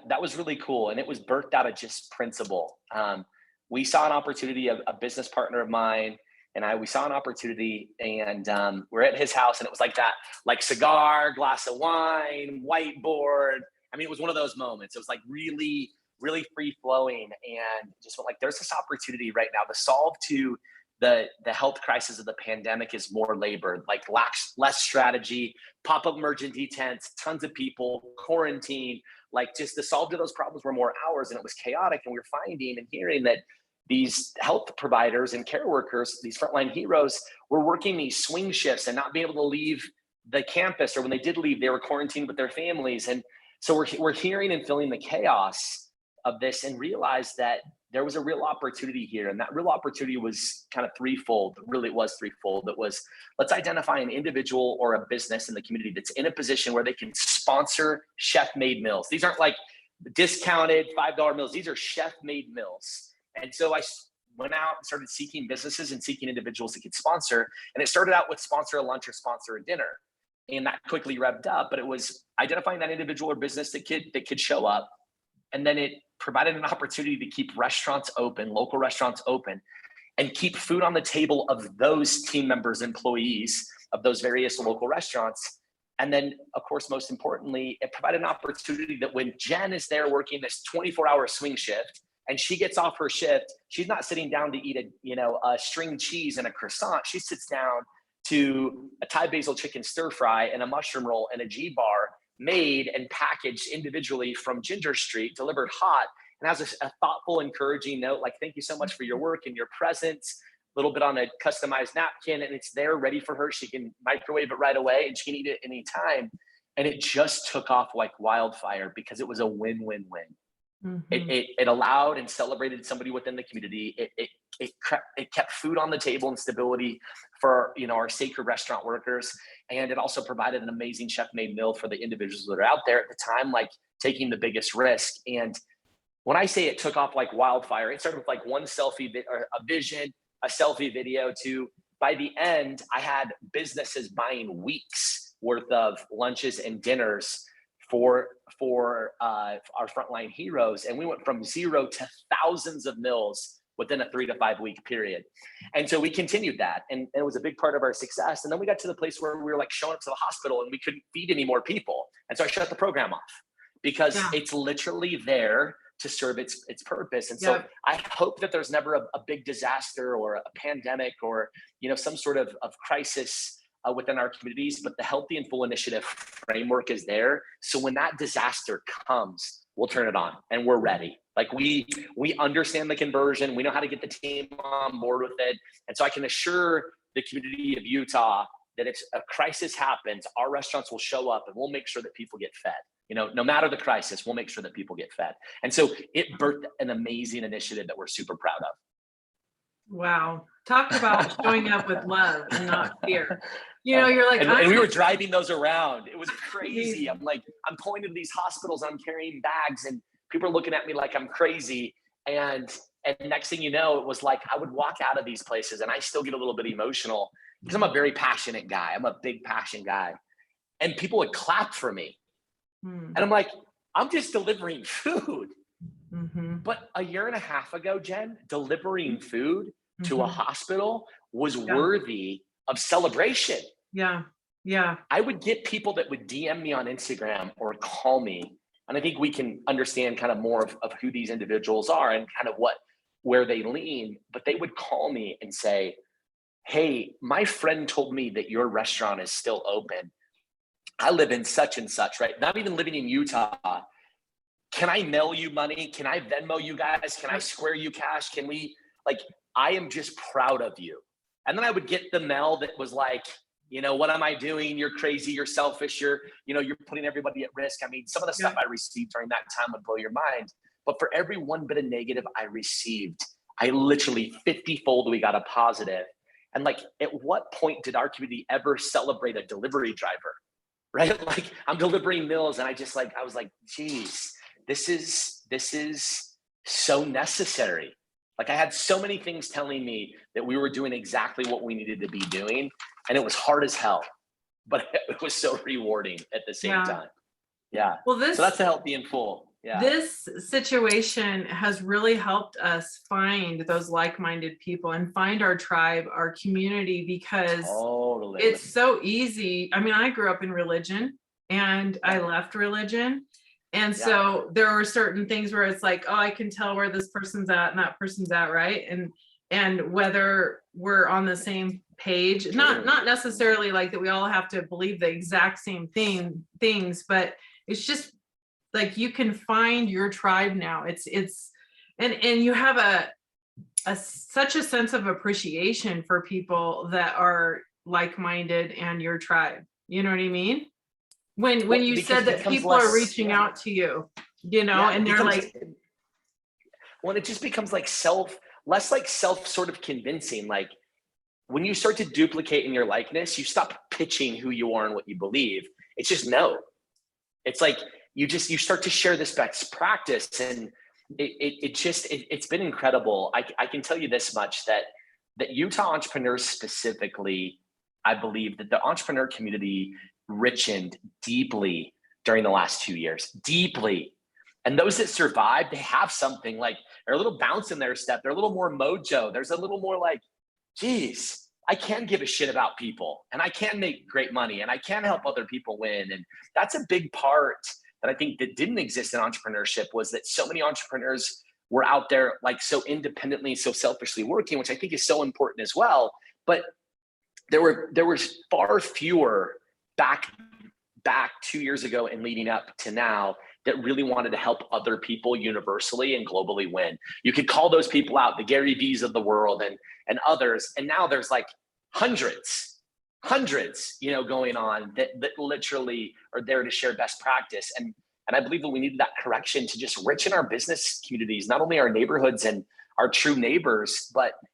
[SPEAKER 2] that was really cool. And it was birthed out of just principle. We saw an opportunity, a business partner of mine and we saw an opportunity, and we're at his house, and it was like that, like cigar, glass of wine, whiteboard. I mean, it was one of those moments. It was like really, really free flowing, and just went like, there's this opportunity right now. The solve to the health crisis of the pandemic is more labor, like less strategy, pop-up emergency tents, tons of people, quarantine, like just the solve to those problems were more hours, and it was chaotic. And we were finding and hearing that these health providers and care workers, these frontline heroes, were working these swing shifts and not being able to leave the campus, or when they did leave, they were quarantined with their families. And so we're hearing and feeling the chaos of this, and realized that there was a real opportunity here. And that real opportunity was kind of threefold. Really, it was threefold. It was, let's identify an individual or a business in the community that's in a position where they can sponsor chef-made meals. These aren't like discounted $5 meals. These are chef-made meals. And so I went out and started seeking businesses and seeking individuals that could sponsor. And it started out with sponsor a lunch or sponsor a dinner. And that quickly revved up, but it was identifying that individual or business that could show up. And then it provided an opportunity to keep restaurants open, local restaurants open. and keep food on the table of those team members, employees of those various local restaurants. And then, of course, most importantly, it provided an opportunity that when Jen is there working this 24-hour swing shift and she gets off her shift, she's not sitting down to eat a string cheese and a croissant. She sits down to a Thai basil chicken stir fry and a mushroom roll and a G bar made and packaged individually from Ginger Street, delivered hot, and has a thoughtful, encouraging note like, thank you so much for your work and your presence, a little bit on a customized napkin, and it's there ready for her. She can microwave it right away and she can eat it anytime. And it just took off like wildfire because it was a win-win-win. Mm-hmm. It allowed and celebrated somebody within the community. It kept food on the table and stability for our sacred restaurant workers, and it also provided an amazing chef-made meal for the individuals that are out there at the time, like taking the biggest risk. And when I say it took off like wildfire, it started with like one selfie or a vision, a selfie video, to by the end, I had businesses buying weeks worth of lunches and dinners for our frontline heroes. And we went from 0 to thousands of meals within a 3 to 5 week period. And so we continued that, and it was a big part of our success. And then we got to the place where we were like showing up to the hospital and we couldn't feed any more people. And so I shut the program off because it's literally there to serve its purpose. And so I hope that there's never a big disaster or a pandemic or some sort of crisis within our communities, but the Healthy and Full Initiative framework is there. So when that disaster comes, we'll turn it on and we're ready. Like we understand the conversion. We know how to get the team on board with it. And so I can assure the community of Utah that if a crisis happens, our restaurants will show up and we'll make sure that people get fed. No matter the crisis, we'll make sure that people get fed. And so it birthed an amazing initiative that we're super proud of.
[SPEAKER 1] Wow. Talk about showing up with love and not fear. You're like,
[SPEAKER 2] and we were driving those around. It was crazy. I'm pointing to these hospitals, I'm carrying bags and people are looking at me like I'm crazy. And next thing you know, it was like, I would walk out of these places and I still get a little bit emotional because I'm a very passionate guy. I'm a big passion guy. And people would clap for me. And I'm like, I'm just delivering food. Mm-hmm. But a year and a half ago, Jen, delivering food to a hospital was worthy of celebration. Yeah. I would get people that would DM me on Instagram or call me. And I think we can understand kind of more of who these individuals are and kind of where they lean. But they would call me and say, hey, my friend told me that your restaurant is still open. I live in such and such, right? Not even living in Utah. Can I mail you money? Can I Venmo you guys? Can I square you cash? Can we, I am just proud of you. And then I would get the mail that was like, what am I doing? You're crazy. You're selfish. You're putting everybody at risk. I mean, some of the stuff I received during that time would blow your mind. But for every one bit of negative I received, I literally 50-fold, we got a positive. And at what point did our community ever celebrate a delivery driver? Right? I'm delivering meals and I was like, geez, this is so necessary. I had so many things telling me that we were doing exactly what we needed to be doing. And it was hard as hell, but it was so rewarding at the same time. Yeah. Well, so that's a Healthy and Full. Yeah.
[SPEAKER 1] This situation has really helped us find those like-minded people and find our tribe, our community, because it's so easy. I mean, I grew up in religion and I left religion. And so there were certain things where it's like, oh, I can tell where this person's at and that person's at, right? And whether we're on the same page, not necessarily like that we all have to believe the exact same things, but it's just like you can find your tribe now. It's and you have such a sense of appreciation for people that are like-minded and your tribe. You know what I mean? When you said that people are reaching out to you, and they're like,
[SPEAKER 2] well, it just becomes less self sort of convincing. When you start to duplicate in your likeness, you stop pitching who you are and what you believe. It's just no. It's you start to share this best practice, and it's been incredible. I can tell you this much, that Utah entrepreneurs specifically, I believe that the entrepreneur community richened deeply during the last 2 years, deeply. And those that survive, they have something like, they're a little bounce in their step. They're a little more mojo. There's a little more like, geez, I can give a shit about people, and I can make great money, and I can help other people win. And that's a big part that I think that didn't exist in entrepreneurship, was that so many entrepreneurs were out there like so independently, so selfishly working, which I think is so important as well. But there was far fewer back 2 years ago and leading up to now that really wanted to help other people universally and globally win. You could call those people out, the Gary V's of the world and others. And now there's like hundreds, going on that literally are there to share best practice. And I believe that we needed that correction to just richen our business communities, not only our neighborhoods and our true neighbors,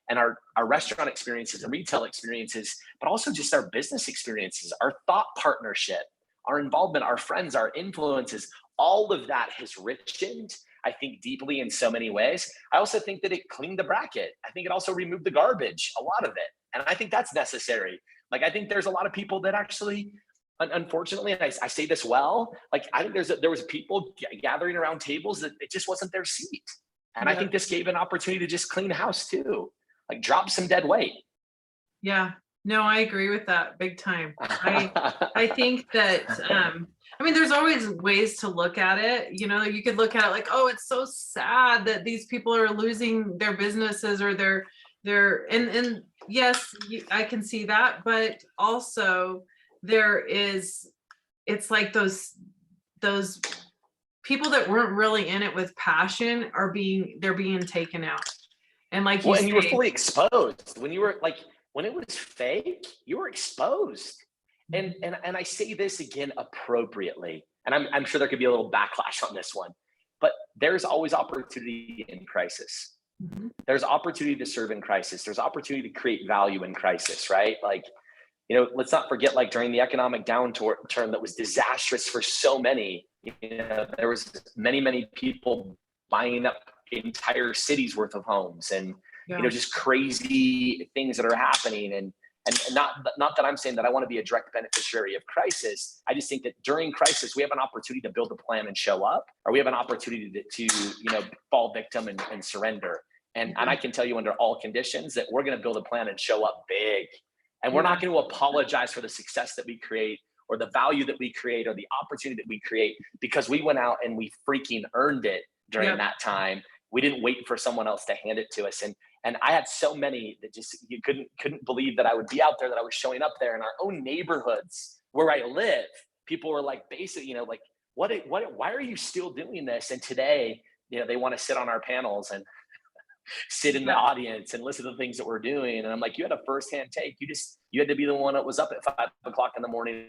[SPEAKER 2] and our restaurant experiences and retail experiences, but also just our business experiences, our thought partnership, our involvement, our friends, our influences. All of that has richened, I think, deeply in so many ways. I also think that it cleaned the bracket. I think it also removed the garbage, a lot of it. And I think that's necessary. Like, I think there's a lot of people that actually, unfortunately, and I say this well, like, I think there was people gathering around tables that it just wasn't their seat. And I think this gave an opportunity to just clean house too, like drop some dead weight.
[SPEAKER 1] Yeah, no, I agree with that big time. I think that, I mean, there's always ways to look at it. You could look at it like, oh, it's so sad that these people are losing their businesses or and yes, I can see that, but also it's like those people that weren't really in it with passion they're being taken out. And like you say,
[SPEAKER 2] you were fully exposed when it was fake, you were exposed. And I say this again appropriately, and I'm sure there could be a little backlash on this one, but there's always opportunity in crisis. Mm-hmm. There's opportunity to serve in crisis. There's opportunity to create value in crisis, right? Like, let's not forget, like, during the economic downturn that was disastrous for so many, there was many people buying up entire cities worth of homes, and just crazy things that are happening. And not that I'm saying that I want to be a direct beneficiary of crisis. I just think that during crisis, we have an opportunity to build a plan and show up, or we have an opportunity to fall victim and surrender. And I can tell you under all conditions that we're going to build a plan and show up big. And we're not going to apologize for the success that we create, or the value that we create, or the opportunity that we create, because we went out and we freaking earned it during that time. We didn't wait for someone else to hand it to us. And I had so many that just, you couldn't believe that I would be out there, that I was showing up there in our own neighborhoods where I live. People were like, basically, like, why are you still doing this? And today, they want to sit on our panels and sit in the audience and listen to the things that we're doing. And I'm like, you had a firsthand take. You had to be the one that was up at 5 o'clock in the morning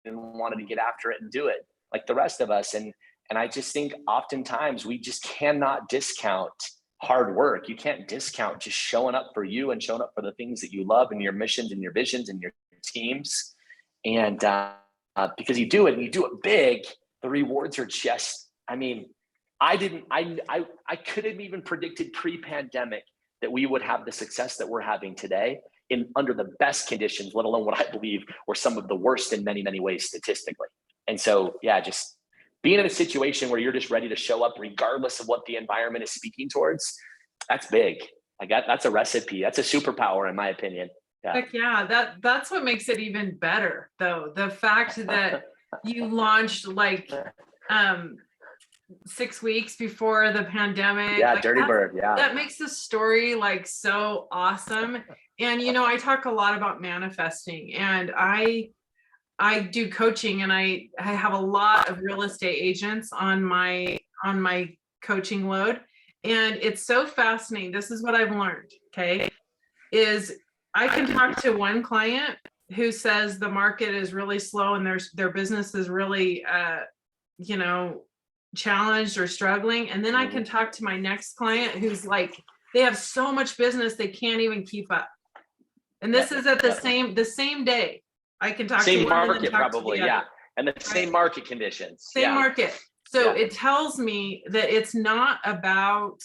[SPEAKER 2] and wanted to get after it and do it like the rest of us. And I just think oftentimes we just cannot discount hard work. You can't discount just showing up for you and showing up for the things that you love and your missions and your visions and your teams. And because you do it and you do it big, the rewards are just, I mean, I could have even predicted pre-pandemic that we would have the success that we're having today under the best conditions, let alone what I believe were some of the worst in many, many ways statistically. And so, just being in a situation where you're just ready to show up regardless of what the environment is speaking towards, that's big. That's a recipe. That's a superpower, in my opinion.
[SPEAKER 1] Heck yeah, that's what makes it even better, though. The fact that you launched like 6 weeks before the pandemic.
[SPEAKER 2] Yeah, like, Dirty Bird. Yeah.
[SPEAKER 1] That makes the story like so awesome. And I talk a lot about manifesting, and I do coaching, and I have a lot of real estate agents on my coaching load. And it's so fascinating. This is what I've learned, okay, is I can talk to one client who says the market is really slow and their business is really challenged or struggling. And then I can talk to my next client who's like, they have so much business they can't even keep up. And this is at the same day. I can talk
[SPEAKER 2] same
[SPEAKER 1] to one
[SPEAKER 2] market, probably, and the same market conditions.
[SPEAKER 1] Same market. So it tells me that it's not about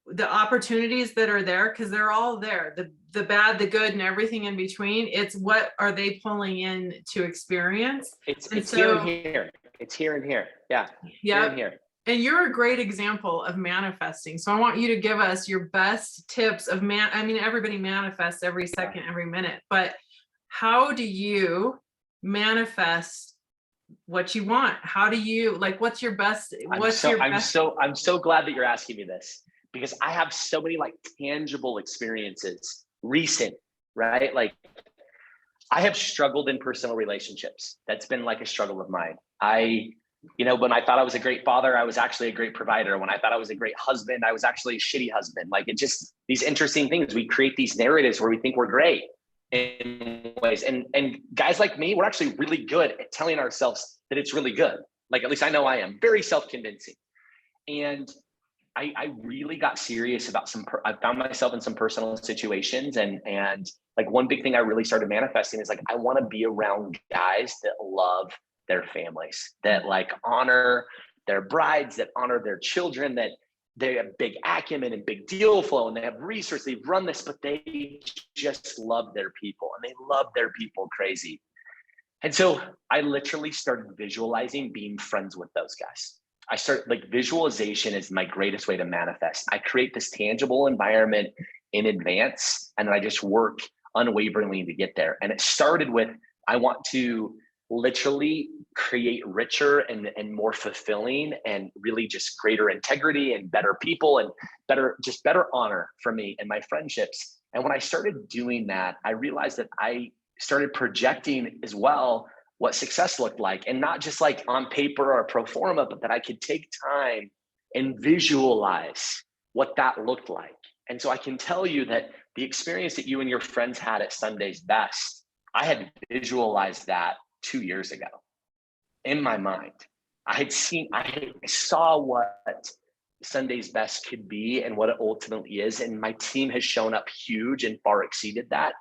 [SPEAKER 1] the opportunities that are there, because they're all there, the bad, the good, and everything in between. It's what are they pulling in to experience.
[SPEAKER 2] It's here and here. It's here and here. Yeah. Here and here.
[SPEAKER 1] And you're a great example of manifesting. So I want you to give us your best tips of everybody manifests every second, every minute, but how do you manifest what you want? How do you, like, what's your best,
[SPEAKER 2] I'm so glad that you're asking me this, because I have so many like tangible experiences, recent, right? Like, I have struggled in personal relationships. That's been like a struggle of mine. When I thought I was a great father, I was actually a great provider. When I thought I was a great husband, I was actually a shitty husband. Like, it just, these interesting things, we create these narratives where we think we're great in ways. And guys like me, we're actually really good at telling ourselves that it's really good. Like, at least I know I am very self-convincing. And I really got serious about I found myself in some personal situations, and like one big thing I really started manifesting is like, I want to be around guys that love their families, that like honor their brides, that honor their children, that they have big acumen and big deal flow, and they have research, they've run this, but they just love their people, and they love their people crazy. And so I literally started visualizing being friends with those guys. Visualization is my greatest way to manifest. I create this tangible environment in advance, and then I just work unwaveringly to get there. And it started with, I want to literally create richer and more fulfilling and really just greater integrity and better people and better honor for me and my friendships. And when I started doing that, I realized that I started projecting as well what success looked like, and not just like on paper or pro forma, but that I could take time and visualize what that looked like. And so I can tell you that the experience that you and your friends had at Sunday's Best, I had visualized that 2 years ago in my mind. I saw what Sunday's Best could be and what it ultimately is. And my team has shown up huge and far exceeded that.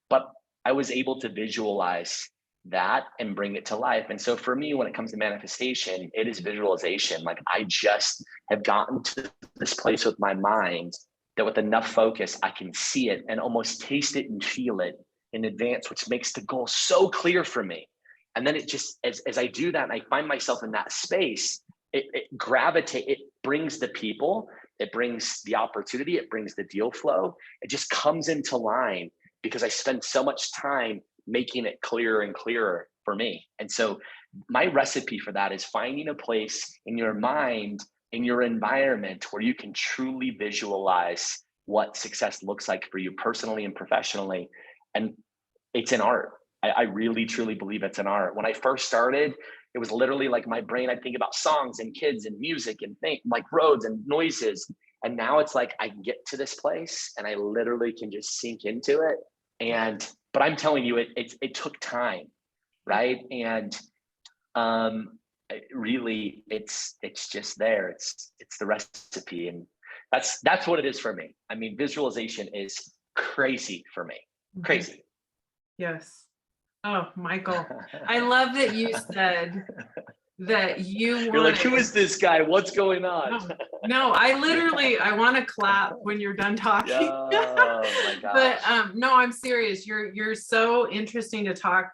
[SPEAKER 2] But I was able to visualize that and bring it to life. And so for me, when it comes to manifestation, it is visualization. Like, I just have gotten to this place with my mind that with enough focus, I can see it and almost taste it and feel it in advance, which makes the goal so clear for me. And then it just, as I do that and I find myself in that space, it brings the people, it brings the opportunity, it brings the deal flow. It just comes into line because I spend so much time making it clearer and clearer for me. And so my recipe for that is finding a place in your mind, in your environment, where you can truly visualize what success looks like for you personally and professionally. And it's an art. I really, truly believe it's an art. When I first started, it was literally like my brain, I'd think about songs and kids and music and think like roads and noises. And now it's like, I can get to this place and I literally can just sink into it. But I'm telling you, it took time, right? And really, it's just there. It's the recipe, and that's what it is for me. I mean, visualization is crazy for me, crazy.
[SPEAKER 1] Yes. Oh, Michael, I love that you said that
[SPEAKER 2] You're like, who is this guy? What's going on?
[SPEAKER 1] No, I want to clap when you're done talking.
[SPEAKER 2] Oh my gosh.
[SPEAKER 1] But no, I'm serious. You're so interesting to talk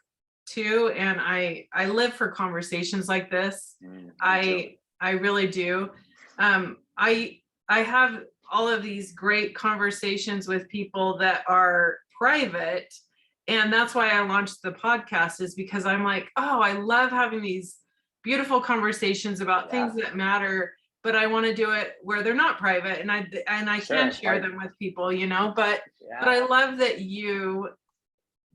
[SPEAKER 1] to, and I live for conversations like this. I really do. I have all of these great conversations with people that are private, and that's why I launched the podcast, is because I'm like, oh, I love having these beautiful conversations about things that matter, but I want to do it where they're not private, and I can share them with people, but I love that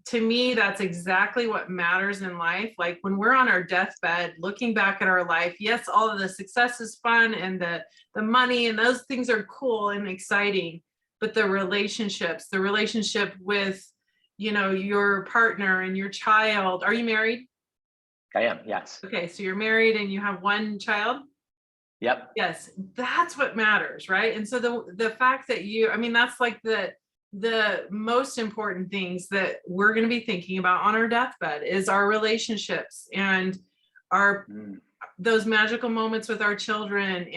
[SPEAKER 1] to me, that's exactly what matters in life. Like, when we're on our deathbed, looking back at our life, yes, all of the success is fun and the money and those things are cool and exciting, but the relationship with, your partner and your child. Are you married?
[SPEAKER 2] I am, yes.
[SPEAKER 1] Okay, so you're married and you have one child?
[SPEAKER 2] Yep.
[SPEAKER 1] Yes, that's what matters, right? And so the fact that that's like the most important things that we're going to be thinking about on our deathbed is our relationships and those magical moments with our children.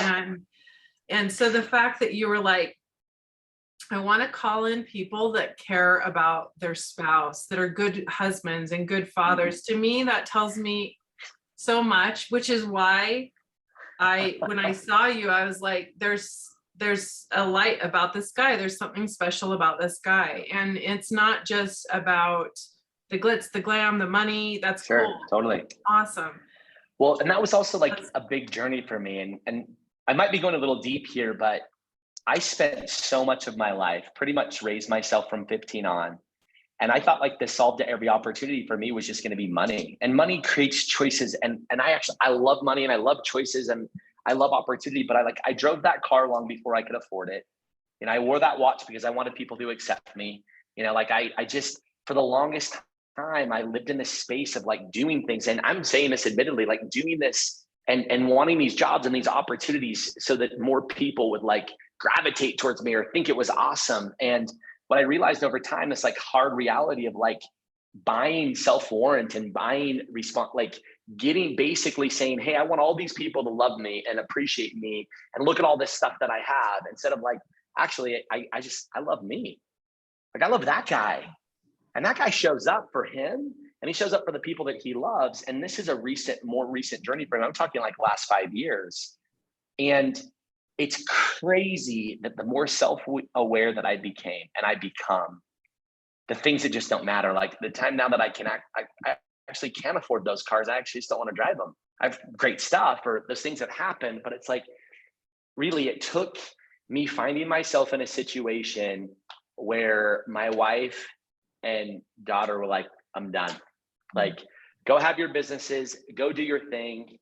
[SPEAKER 1] And so the fact that you were like, I want to call in people that care about their spouse, that are good husbands and good fathers. To me, that tells me so much, which is why when I saw you, I was like, there's a light about this guy. There's something special about this guy. And it's not just about the glitz, the glam, the money. That's
[SPEAKER 2] Sure,
[SPEAKER 1] cool.
[SPEAKER 2] totally.
[SPEAKER 1] Awesome.
[SPEAKER 2] Well, and that was also like a big journey for me. And I might be going a little deep here, but I spent so much of my life, pretty much raised myself from 15 on. And I thought like the solve to every opportunity for me was just going to be money, and money creates choices. And I love money and I love choices and I love opportunity, but I drove that car long before I could afford it. And I wore that watch because I wanted people to accept me. I just, for the longest time, I lived in this space of like doing things. And I'm saying this admittedly, like doing this and wanting these jobs and these opportunities so that more people would like gravitate towards me or think it was awesome. And what I realized over time, this like hard reality of like buying self-warrant and buying response, like getting basically saying, hey, I want all these people to love me and appreciate me and look at all this stuff that I have, instead of like, actually, I love me. Like I love that guy. And that guy shows up for him and he shows up for the people that he loves. And this is a more recent journey for him. I'm talking like last 5 years. And it's crazy that the more self-aware that I became and I become, the things that just don't matter. Like the time now that I actually can't afford those cars. I actually just don't want to drive them. I have great stuff or those things that happen, but it's like, really, it took me finding myself in a situation where my wife and daughter were like, I'm done. Like, go have your businesses, go do your thing.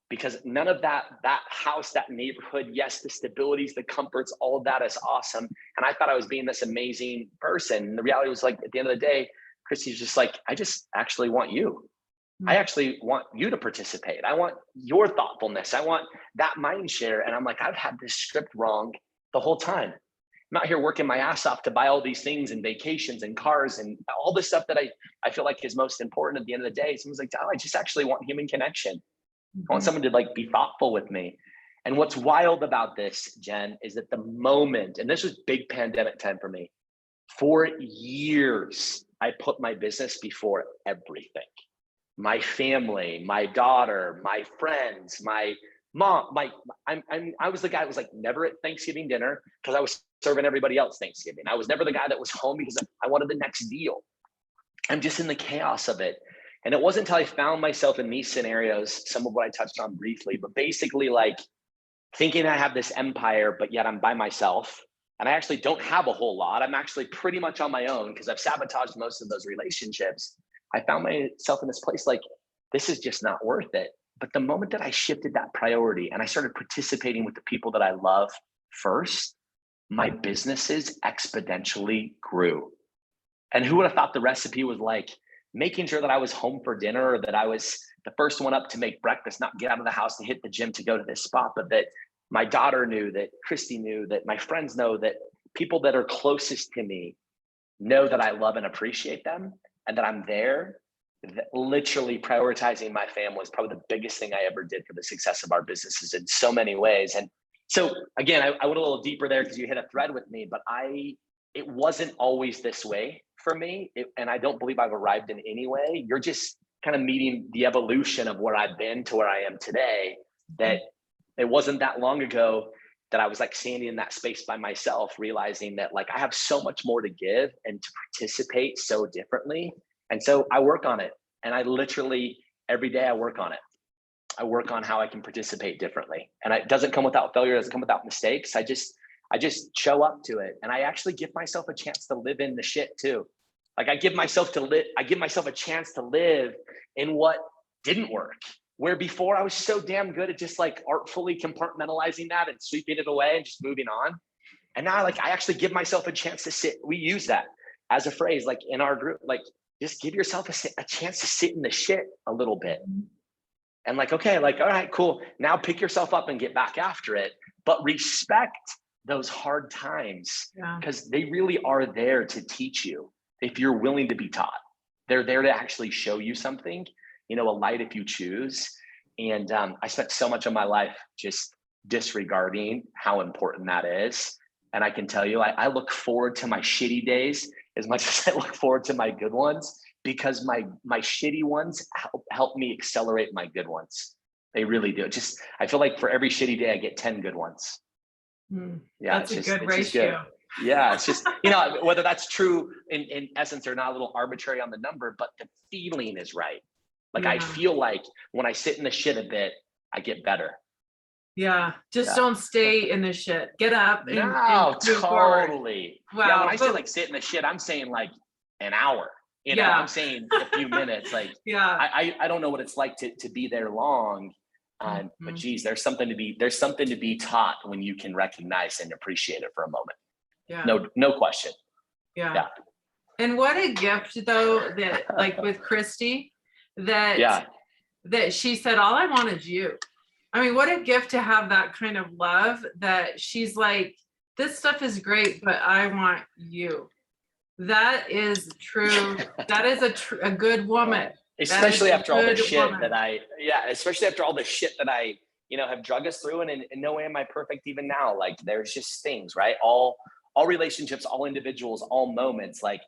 [SPEAKER 2] Because none of that house, that neighborhood, yes, the stabilities, the comforts, all of that is awesome. And I thought I was being this amazing person. And the reality was like, at the end of the day, Christy's just like, I just actually want you. I actually want you to participate. I want your thoughtfulness. I want that mind share. And I'm like, I've had this script wrong the whole time. I'm out here working my ass off to buy all these things and vacations and cars and all the stuff that I feel like is most important at the end of the day. Someone's like, oh, I just actually want human connection. I want someone to like be thoughtful with me. And what's wild about this, Jen, is that the moment, and this was big pandemic time for me, for years, I put my business before everything. My family, my daughter, my friends, my mom, I was the guy that was like never at Thanksgiving dinner because I was serving everybody else Thanksgiving. I was never the guy that was home because I wanted the next deal. I'm just in the chaos of it. And it wasn't until I found myself in these scenarios, some of what I touched on briefly, but basically like thinking I have this empire, but yet I'm by myself. And I actually don't have a whole lot. I'm actually pretty much on my own because I've sabotaged most of those relationships. I found myself in this place like, this is just not worth it. But the moment that I shifted that priority and I started participating with the people that I love first, my businesses exponentially grew. And who would have thought the recipe was like making sure that I was home for dinner, or that I was the first one up to make breakfast, not get out of the house to hit the gym to go to this spot, but that my daughter knew, that Christy knew, that my friends know, that people that are closest to me know that I love and appreciate them and that I'm there. That literally prioritizing my family is probably the biggest thing I ever did for the success of our businesses in so many ways. And so again, I went a little deeper there because you hit a thread with me, but it wasn't always this way for me. And I don't believe I've arrived in any way. You're just kind of meeting the evolution of where I've been to where I am today. That it wasn't that long ago that I was like standing in that space by myself, realizing that like I have so much more to give and to participate so differently. And so I work on it. And I literally, every day I work on it. I work on how I can participate differently. And it doesn't come without failure, it doesn't come without mistakes. I just show up to it. And I actually give myself a chance to live in the shit too. Like I give myself a chance to live in what didn't work. Where before I was so damn good at just like artfully compartmentalizing that and sweeping it away and just moving on. And now I actually give myself a chance to sit. We use that as a phrase, like in our group, like just give yourself a chance to sit in the shit a little bit. And like, okay, like, all right, cool. Now pick yourself up and get back after it, but respect those hard times because they really are there to teach you if you're willing to be taught. They're there to actually show you something, a light if you choose. And I spent so much of my life just disregarding how important that is. And I can tell you, I look forward to my shitty days as much as I look forward to my good ones, because my shitty ones help me accelerate my good ones. They really do. Just, I feel like for every shitty day, I get 10 good ones. Yeah,
[SPEAKER 1] That's a good ratio.
[SPEAKER 2] Yeah, it's just, you know, whether that's true in essence or not, a little arbitrary on the number, but the feeling is right. Like, I feel like when I sit in the shit a bit, I get better.
[SPEAKER 1] Yeah, just don't stay in the shit. Get up and
[SPEAKER 2] No,
[SPEAKER 1] move forward.
[SPEAKER 2] totally.
[SPEAKER 1] Wow.
[SPEAKER 2] Yeah, when I say like sit in the shit, I'm saying like an hour. You know, I'm saying a few minutes. Like, I don't know what it's like to be there long. But geez, there's something to be taught when you can recognize and appreciate it for a moment.
[SPEAKER 1] Yeah.
[SPEAKER 2] No question.
[SPEAKER 1] Yeah. And what a gift though, that like with Christy, that she said, all I want is you. I mean, what a gift to have that kind of love, that she's like, this stuff is great, but I want you. That is true. That is a good woman.
[SPEAKER 2] Especially after all the shit especially after all the shit that I, you know, have drug us through, and in no way am I perfect even now. Like, there's just things, right? All relationships, all individuals, all moments, like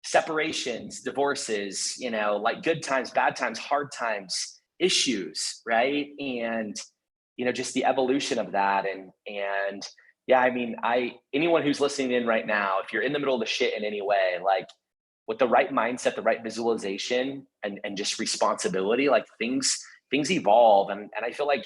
[SPEAKER 2] separations, divorces, you know, like good times, bad times, hard times, issues, right? And, you know, just the evolution of that. And yeah, I mean, anyone who's listening in right now, if you're in the middle of the shit in any way, like, with the right mindset, the right visualization, and just responsibility, like things evolve. And I feel like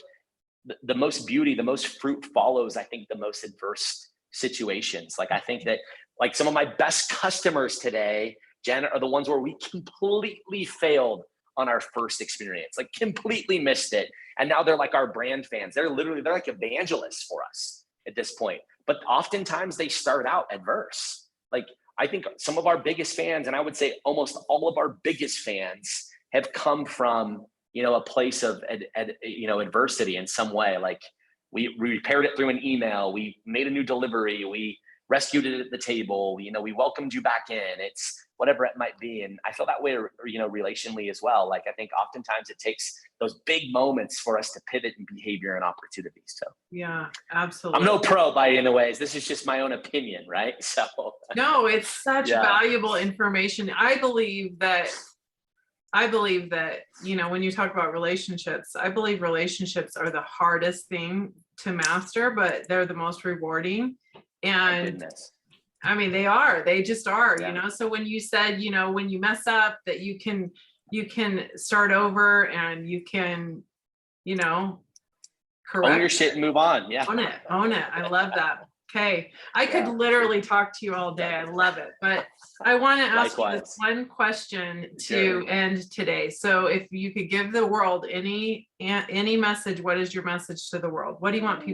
[SPEAKER 2] the most beauty, the most fruit follows, I think, the most adverse situations. Like, I think that like some of my best customers today, Jen, are the ones where we completely failed on our first experience, like completely missed it. And now they're like our brand fans. They're like evangelists for us at this point. But oftentimes they start out adverse. Like, I think some of our biggest fans, and I would say almost all of our biggest fans, have come from, you know, a place of adversity in some way. Like, we repaired it through an email, we made a new delivery, we rescued it at the table, you know, we welcomed you back in. It's whatever it might be. And I feel that way, you know, relationally as well. Like, I think oftentimes it takes those big moments for us to pivot in behavior and opportunities. So
[SPEAKER 1] yeah, absolutely.
[SPEAKER 2] I'm no pro by any ways. This is just my own opinion, right? So
[SPEAKER 1] no, it's such valuable information. I believe that, you know, when you talk about relationships, I believe relationships are the hardest thing to master, but they're the most rewarding. And I mean, they just are, you know. So when you said, you know, when you mess up, that you can start over, and you can, you know, correct,
[SPEAKER 2] own your shit and move on. Yeah.
[SPEAKER 1] Own it. I love that. Okay. I could literally talk to you all day. I love it. But I want to ask you this one question to end today. So if you could give the world any message, what is your message to the world? What do you want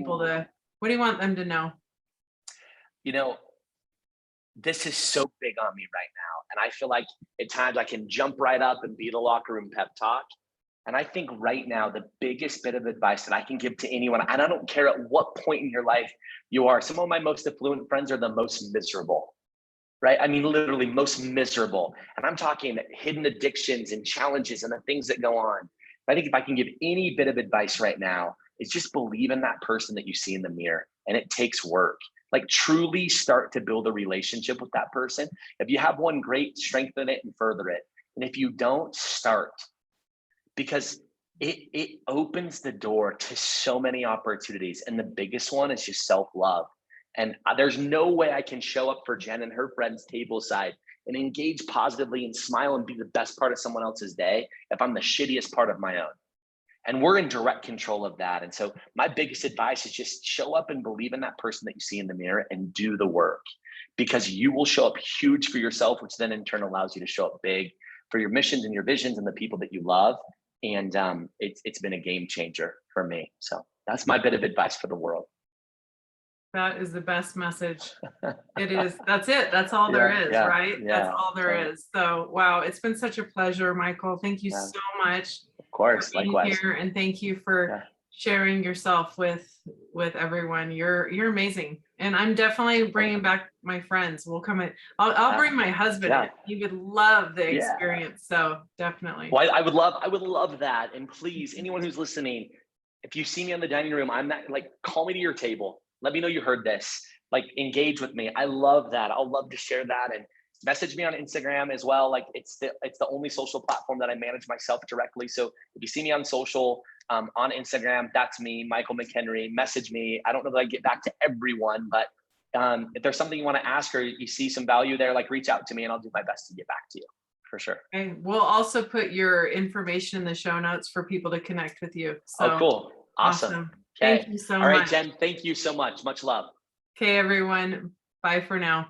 [SPEAKER 1] them to know?
[SPEAKER 2] You know, this is so big on me right now. And I feel like at times I can jump right up and be the locker room pep talk. And I think right now, the biggest bit of advice that I can give to anyone, and I don't care at what point in your life you are, some of my most affluent friends are the most miserable, right? I mean, literally most miserable. And I'm talking hidden addictions and challenges and the things that go on. I think if I can give any bit of advice right now, it's just believe in that person that you see in the mirror. And it takes work. Like, truly start to build a relationship with that person. If you have one, great, strengthen it and further it. And if you don't, start. Because it opens the door to so many opportunities. And the biggest one is just self-love. And there's no way I can show up for Jen and her friends' table side and engage positively and smile and be the best part of someone else's day if I'm the shittiest part of my own. And we're in direct control of that. And so my biggest advice is just show up and believe in that person that you see in the mirror and do the work, because you will show up huge for yourself, which then in turn allows you to show up big for your missions and your visions and the people that you love. And it's been a game changer for me. So that's my bit of advice for the world.
[SPEAKER 1] That is the best message. It is. That's it. That's all there is, right? That's all there is. So, wow, it's been such a pleasure, Michael. Thank you so much.
[SPEAKER 2] Of course, likewise.
[SPEAKER 1] Here, and thank you for sharing yourself with everyone. You're amazing, and I'm definitely bringing back my friends. We'll come in. I'll bring my husband in. He would love the experience. So definitely.
[SPEAKER 2] Well, I would love that. And please, anyone who's listening, if you see me in the dining room, I'm not like, call me to your table. Let me know you heard this. Like, engage with me. I love that. I'll love to share that. And message me on Instagram as well. Like it's the only social platform that I manage myself directly. So if you see me on social, on Instagram, that's me, Michael McHenry. Message me. I don't know that I get back to everyone, but if there's something you want to ask or you see some value there, like reach out to me and I'll do my best to get back to you for sure.
[SPEAKER 1] And we'll also put your information in the show notes for people to connect with you. So
[SPEAKER 2] oh, cool. Awesome.
[SPEAKER 1] Thank you so much.
[SPEAKER 2] All right, Jen, thank you so much. Much love.
[SPEAKER 1] Okay, everyone. Bye for now.